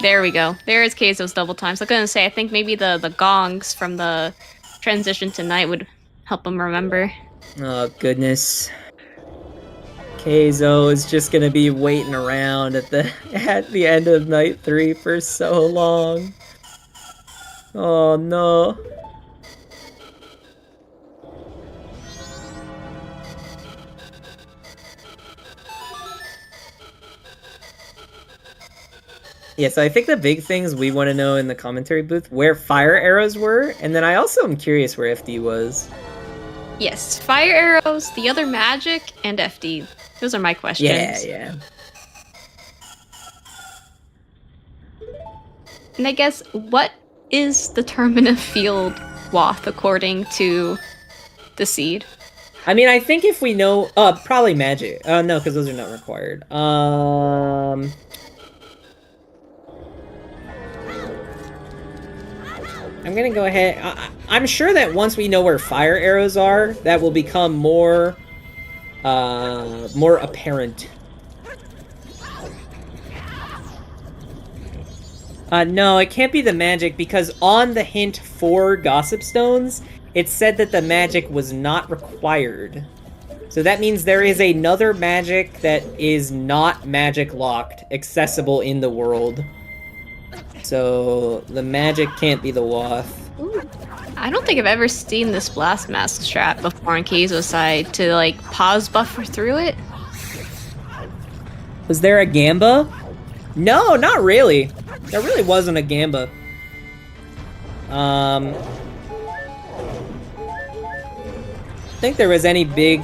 [SPEAKER 3] There we go. There is Kayzo's double times. I was gonna say, I think maybe the gongs from the transition to night would help him remember.
[SPEAKER 2] Oh, goodness. Kayzo is just gonna be waiting around at the end of night 3 for so long. Oh, no. Yeah, so I think the big things we want to know in the commentary booth, where fire arrows were, and then I also am curious where FD was.
[SPEAKER 3] Yes, fire arrows, the other magic, and FD. Those are my questions.
[SPEAKER 2] Yeah.
[SPEAKER 3] And I guess, what is the Termina Field Wath according to the seed?
[SPEAKER 2] I mean, I think if we know... probably magic. No, because those are not required. I'm gonna go ahead... I'm sure that once we know where fire arrows are, that will become more apparent. No, it can't be the magic, because on the hint for Gossip Stones, it said that the magic was not required. So that means there is another magic that is not magic locked, accessible in the world. So the magic can't be the Wath.
[SPEAKER 3] Ooh. I don't think I've ever seen this Blast Mask strat before on Kayzo's side to, like, pause buffer through it.
[SPEAKER 2] Was there a Gamba? No, not really. There really wasn't a Gamba. I think there was any big,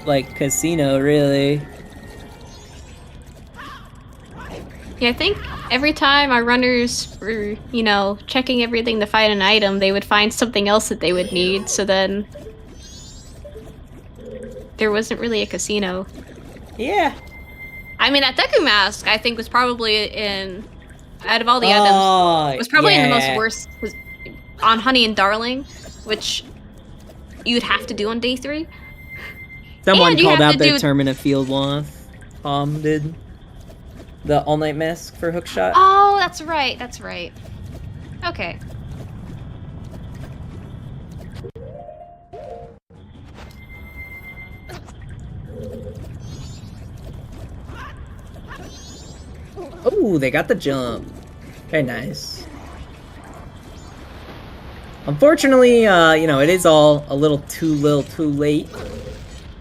[SPEAKER 2] like, casino, really.
[SPEAKER 3] Yeah, I think every time our runners were, you know, checking everything to find an item, they would find something else that they would need, so then there wasn't really a casino.
[SPEAKER 2] Yeah.
[SPEAKER 3] I mean, that Deku Mask, I think, was probably out of all the items, was probably in the most worst, on Honey and Darling, which you'd have to do on day 3.
[SPEAKER 2] Someone called out the Termina Field Wath. Tom did. The all-night mask for hookshot.
[SPEAKER 3] Oh, that's right, that's right. Okay.
[SPEAKER 2] Oh, they got the jump. Very nice. Unfortunately, you know, it is all a little too late.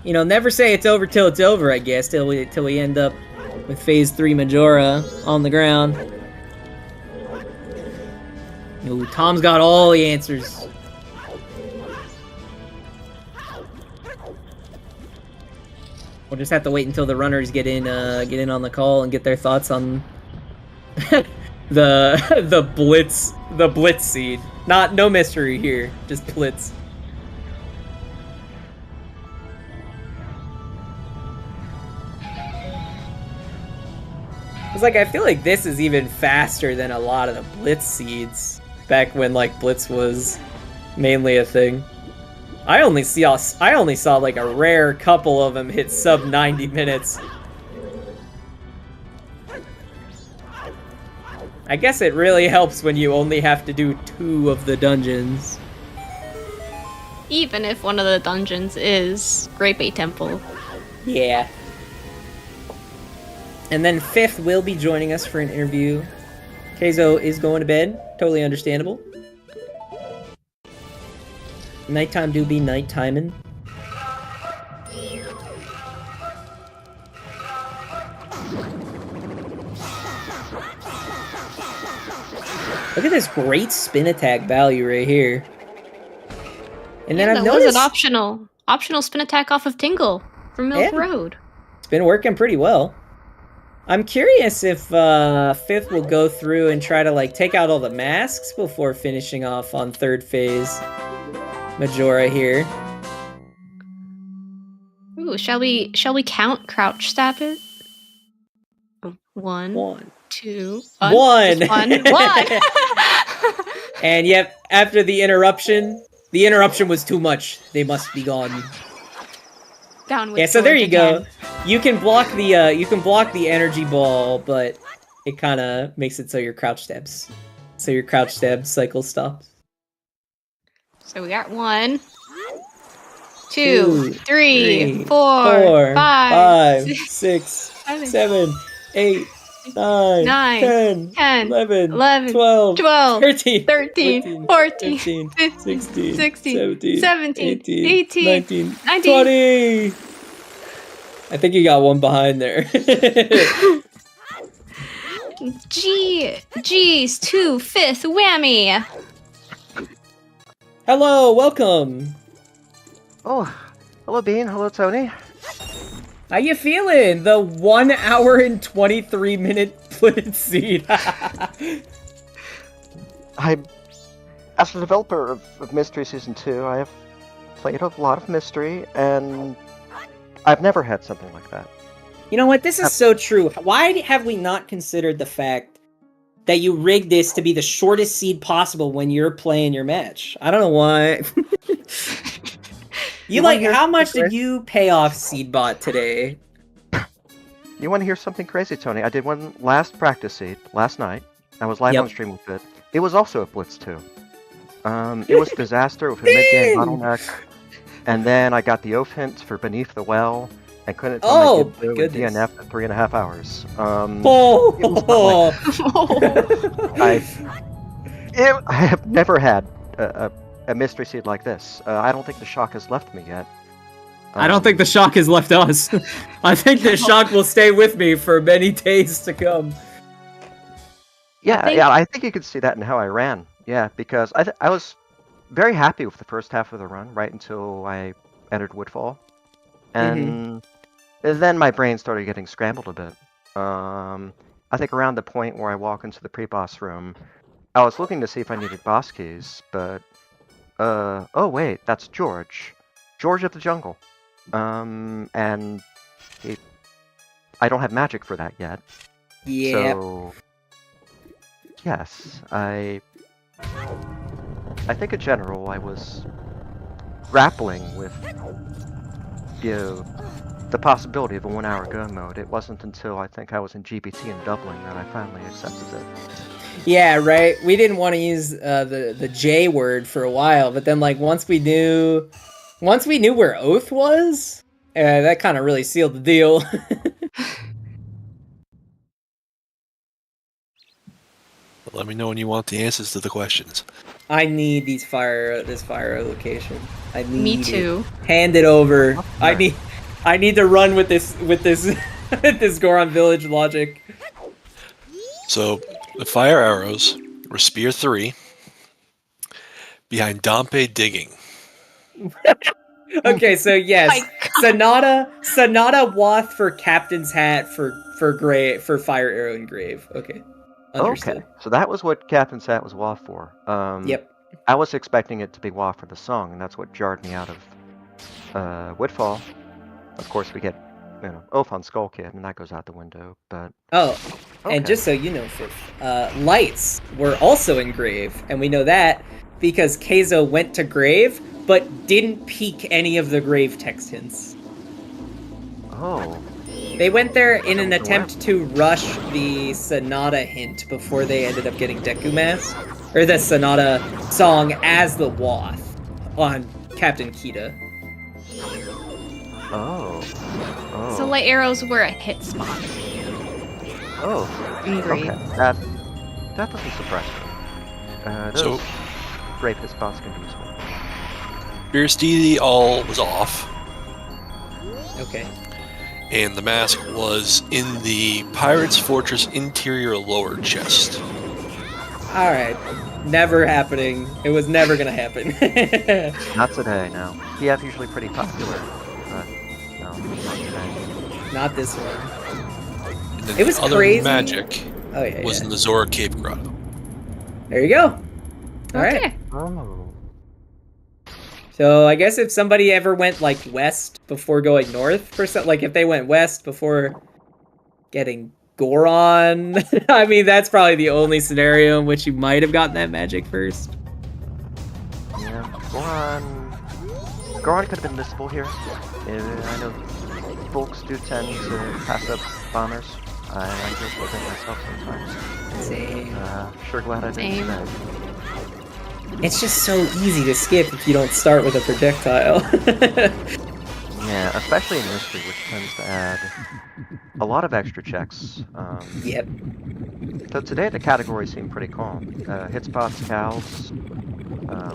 [SPEAKER 2] You know, never say it's over till it's over, I guess, till we end up with Phase 3 Majora on the ground. Ooh, Tom's got all the answers. We'll just have to wait until the runners get in on the call and get their thoughts on the blitz seed. No mystery here, just blitz. It's like I feel like this is even faster than a lot of the blitz seeds back when like blitz was mainly a thing. I only saw like a rare couple of them hit sub 90 minutes. I guess it really helps when you only have to do 2 of the dungeons.
[SPEAKER 3] Even if one of the dungeons is Great Bay Temple.
[SPEAKER 2] Yeah. And then Fifth will be joining us for an interview. Kayzo is going to bed. Totally understandable. Nighttime do be night-timing. Look at this great spin attack value right here. And then I've noticed
[SPEAKER 3] an optional spin attack off of Tingle from Milk Road.
[SPEAKER 2] It's been working pretty well. I'm curious if Fifth will go through and try to like take out all the masks before finishing off on third phase Majora here.
[SPEAKER 3] Ooh, shall we count crouch stab it? 1, 2, 1.
[SPEAKER 2] And yep, after the interruption was too much. They must be gone.
[SPEAKER 3] Down with
[SPEAKER 2] so there you go.
[SPEAKER 3] Again.
[SPEAKER 2] You can block the energy ball, but it kind of makes it so your crouch stab cycle stops.
[SPEAKER 3] So we got 1, 2, 3, 4, 5,
[SPEAKER 2] 6, 7, 8, 9, 10, 11, 12, 13, 14, 15, 16, 17, 18, 19, 20. I think you got one behind there.
[SPEAKER 3] G's to FifthWhammy.
[SPEAKER 2] Hello, welcome.
[SPEAKER 4] Oh, hello Bean, hello Tony.
[SPEAKER 2] How you feeling? The 1 hour and 23 minute blitz seed.
[SPEAKER 4] As a developer of Mystery Season 2, I have played a lot of Mystery, and I've never had something like that.
[SPEAKER 2] You know what? This is so true. Why have we not considered the fact that you rigged this to be the shortest seed possible when you're playing your match? I don't know why. How much did you pay off Seedbot today?
[SPEAKER 4] You want to hear something crazy, Tony? I did one last practice seed last night. I was live on stream with it. It was also a Blitz 2. It was a disaster with a mid-game bottleneck. And then I got the oath hint for Beneath the Well. And couldn't tell my kid with DNF for 3.5 hours. I have never had a mystery seed like this. I don't think the shock has left me yet.
[SPEAKER 2] I don't think the shock has left us. I think the shock will stay with me for many days to come.
[SPEAKER 4] I think you could see that in how I ran. Yeah, because I was very happy with the first half of the run, right until I entered Woodfall. And then my brain started getting scrambled a bit. I think around the point where I walk into the pre-boss room, I was looking to see if I needed boss keys, but oh wait, that's George of the Jungle. And I don't have magic for that yet.
[SPEAKER 2] Yeah.
[SPEAKER 4] So yes, I think in general I was grappling with the possibility of a 1 hour go mode. It wasn't until I think I was in GBT in Dublin that I finally accepted it.
[SPEAKER 2] Yeah, right. We didn't want to use the J word for a while, but then like once we knew where Oath was, that kind of really sealed the deal.
[SPEAKER 1] Let me know when you want the answers to the questions.
[SPEAKER 2] I need this fire location. I need
[SPEAKER 3] Me too.
[SPEAKER 2] It. Hand it over. I need to run with this this Goron Village logic.
[SPEAKER 1] So the fire arrows were Spear 3 behind Dompe digging.
[SPEAKER 2] Okay, so yes. Sonata Wath for Captain's Hat for Fire Arrow and Grave. Okay. Understood.
[SPEAKER 4] Okay, so that was what Captain's Hat was WAF for.
[SPEAKER 2] Yep.
[SPEAKER 4] I was expecting it to be WAF for the song, and that's what jarred me out of Woodfall. Of course, we get, Oath on Skull Kid, and that goes out the window, but...
[SPEAKER 2] Oh,
[SPEAKER 4] okay.
[SPEAKER 2] And just so you know, Fifth, lights were also in Grave, and we know that because Kayzo went to Grave, but didn't peek any of the Grave text hints.
[SPEAKER 4] Oh.
[SPEAKER 2] They went there in an attempt to rush the Sonata hint before they ended up getting Deku Mask, or the Sonata song as the Wath on Captain Kita.
[SPEAKER 4] Oh.
[SPEAKER 3] So light arrows were a hit spot.
[SPEAKER 4] Oh.
[SPEAKER 3] In Grave.
[SPEAKER 4] Okay. That doesn't surprise me. Those Grave hit spots can be useful.
[SPEAKER 1] Fierce Deity all was off.
[SPEAKER 2] Okay.
[SPEAKER 1] And the mask was in the Pirate's Fortress interior lower chest.
[SPEAKER 2] Alright. Never happening. It was never gonna happen.
[SPEAKER 4] Not today, no. PF usually pretty popular, but no, not today.
[SPEAKER 2] Not this one.
[SPEAKER 1] And then
[SPEAKER 2] It was
[SPEAKER 1] the other
[SPEAKER 2] crazy.
[SPEAKER 1] magic
[SPEAKER 2] Oh,
[SPEAKER 1] was in the Zora Cave Grotto.
[SPEAKER 2] There you go. Alright.
[SPEAKER 3] Okay.
[SPEAKER 4] Oh.
[SPEAKER 2] So I guess if somebody ever went like west before going north for something, like if they went west before getting Goron, I mean that's probably the only scenario in which you might have gotten that magic first.
[SPEAKER 4] Yeah, Goron could have been missable here. I know folks do tend to pass up bombers. I just look at myself sometimes.
[SPEAKER 2] Same.
[SPEAKER 4] Sure glad I didn't
[SPEAKER 3] Same.
[SPEAKER 4] today.
[SPEAKER 2] It's just so easy to skip if you don't start with a projectile.
[SPEAKER 4] Yeah, especially in Mystery, which tends to add a lot of extra checks.
[SPEAKER 2] Yep.
[SPEAKER 4] So today the categories seem pretty calm. Hit spots, cows,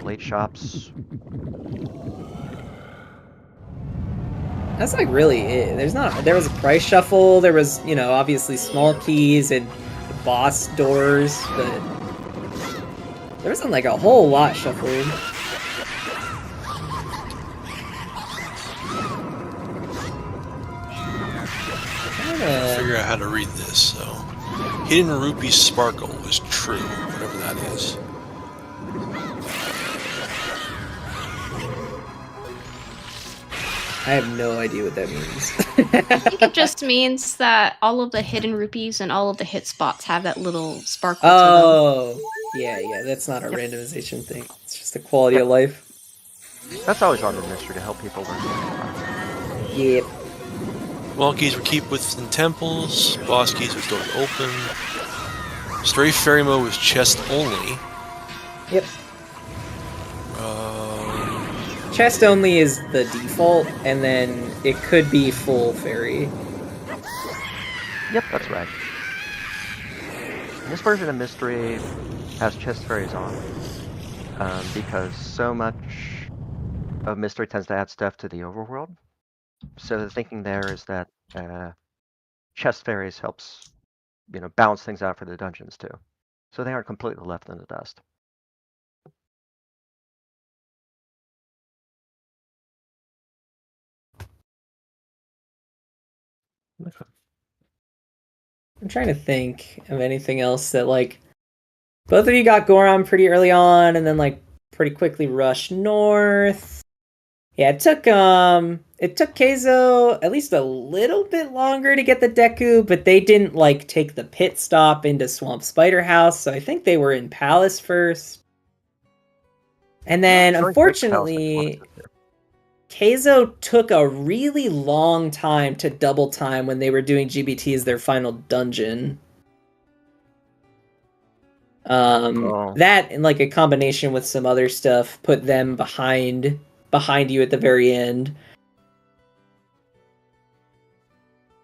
[SPEAKER 4] late shops.
[SPEAKER 2] That's like really it. There was a price shuffle, there was, obviously small keys and boss doors, but there wasn't like a whole lot shuffled.
[SPEAKER 1] Figure out how to read this, so... Hidden Rupee Sparkle is true, whatever that is.
[SPEAKER 2] I have no idea what that means.
[SPEAKER 3] I think it just means that all of the hidden rupees and all of the hit spots have that little sparkle to
[SPEAKER 2] Oh, yeah, that's not a randomization thing. It's just a quality of life.
[SPEAKER 4] That's always on the Mystery to help people learn.
[SPEAKER 2] Yep.
[SPEAKER 1] Wall keys were keep within temples, boss keys with doors open. Stray Fairy Mode was chest only.
[SPEAKER 2] Yep. Chest only is the default, and then it could be full fairy.
[SPEAKER 4] Yep, that's right. And this version of Mystery has chest fairies on, because so much of Mystery tends to add stuff to the overworld. So the thinking there is that chest fairies helps, balance things out for the dungeons too. So they aren't completely left in the dust.
[SPEAKER 2] I'm trying to think of anything else that, like, both of you got Goron pretty early on, and then, like, pretty quickly rushed north. Yeah, it took Kayzo at least a little bit longer to get the Deku, but they didn't, like, take the pit stop into Swamp Spider House, so I think they were in Palace first. And then, unfortunately, Kayzo took a really long time to double time when they were doing GBT as their final dungeon. That, and like a combination with some other stuff, put them behind you at the very end.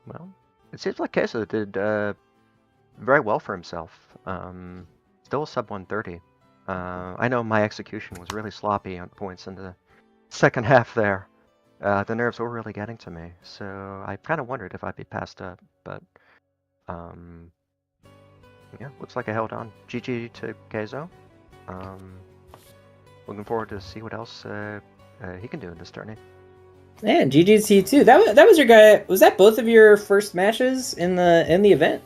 [SPEAKER 4] Well, it seems like Kayzo did very well for himself. Still a sub 130. I know my execution was really sloppy on points in the second half there. The nerves were really getting to me, so I kind of wondered if I'd be passed up, but yeah, looks like I held on. GG to Kayzo. Looking forward to see what else he can do in this tourney.
[SPEAKER 2] Yeah, GG's to you too. That was your guy. Was that both of your first matches in the event?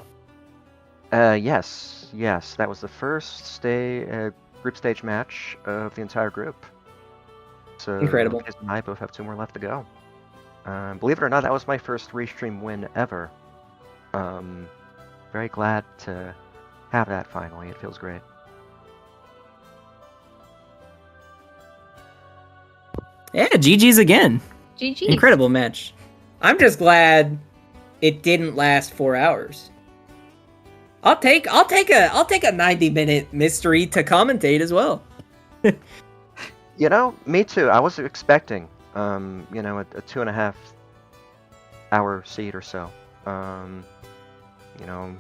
[SPEAKER 4] Yes, that was the first group stage match of the entire group. So
[SPEAKER 2] Incredible.
[SPEAKER 4] Kayzo and I both have 2 more left to go. Believe it or not, that was my first restream win ever. Very glad to have that finally. It feels great.
[SPEAKER 2] Yeah, GG's again.
[SPEAKER 3] GG.
[SPEAKER 2] Incredible match. I'm just glad it didn't last 4 hours. I'll take a 90-minute mystery to commentate as well.
[SPEAKER 4] You know, me too. I was expecting, a 2.5 hour seed or so.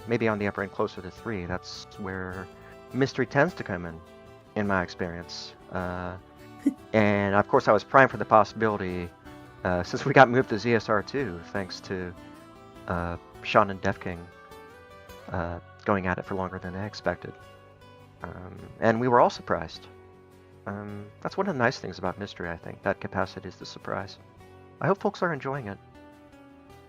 [SPEAKER 4] Maybe on the upper end closer to 3. That's where mystery tends to come in my experience. And of course, I was primed for the possibility, since we got moved to ZSR2, thanks to Sean and Def King going at it for longer than they expected. And we were all surprised. That's one of the nice things about mystery, I think. That capacity is the surprise. I hope folks are enjoying it.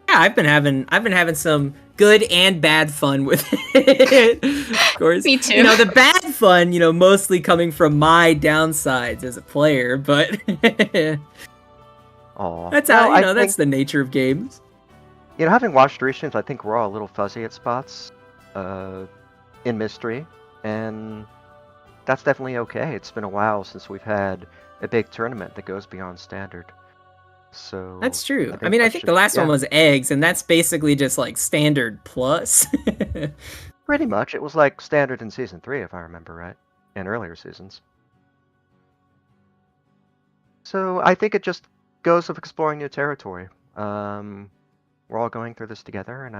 [SPEAKER 2] Yeah, I've been having some good and bad fun with it. Of course.
[SPEAKER 3] Me too.
[SPEAKER 2] The bad fun, mostly coming from my downsides as a player, but
[SPEAKER 4] Aw.
[SPEAKER 2] that's how,
[SPEAKER 4] Well,
[SPEAKER 2] that's the nature of games.
[SPEAKER 4] Having watched restreams, I think we're all a little fuzzy at spots in mystery, and that's definitely okay. It's been a while since we've had a big tournament that goes beyond standard. So
[SPEAKER 2] That's true. I
[SPEAKER 4] that's
[SPEAKER 2] think the last one was eggs, and that's basically just like standard plus.
[SPEAKER 4] pretty much. It was like standard in season 3, if I remember right, and earlier seasons. So I think it just goes with exploring new territory. We're all going through this together, and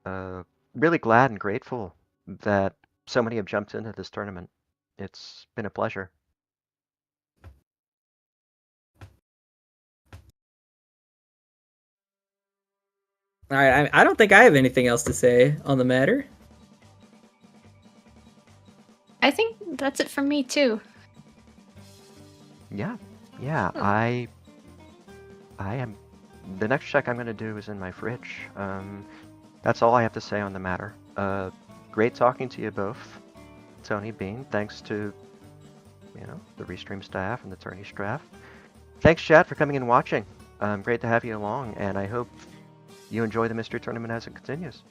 [SPEAKER 4] I'm really glad and grateful that so many have jumped into this tournament. It's been a pleasure.
[SPEAKER 2] All right, I don't think I have anything else to say on the matter.
[SPEAKER 3] I think that's it from me too.
[SPEAKER 4] Yeah.
[SPEAKER 3] Oh.
[SPEAKER 4] I am. The next check I'm going to do is in my fridge. That's all I have to say on the matter. Great talking to you both, Tony, Bean. Thanks to the Restream staff and the tourney staff. Thanks, chat, for coming and watching. Great to have you along, and I hope you enjoy the mystery tournament as it continues.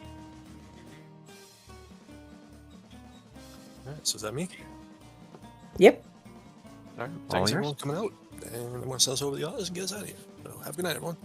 [SPEAKER 1] Alright, so is that me?
[SPEAKER 2] Yep.
[SPEAKER 1] Alright,
[SPEAKER 4] All
[SPEAKER 1] thanks
[SPEAKER 4] yours.
[SPEAKER 1] everyone for coming out. And I'm going to send us over to the others and get us out of here. So have a good night, everyone.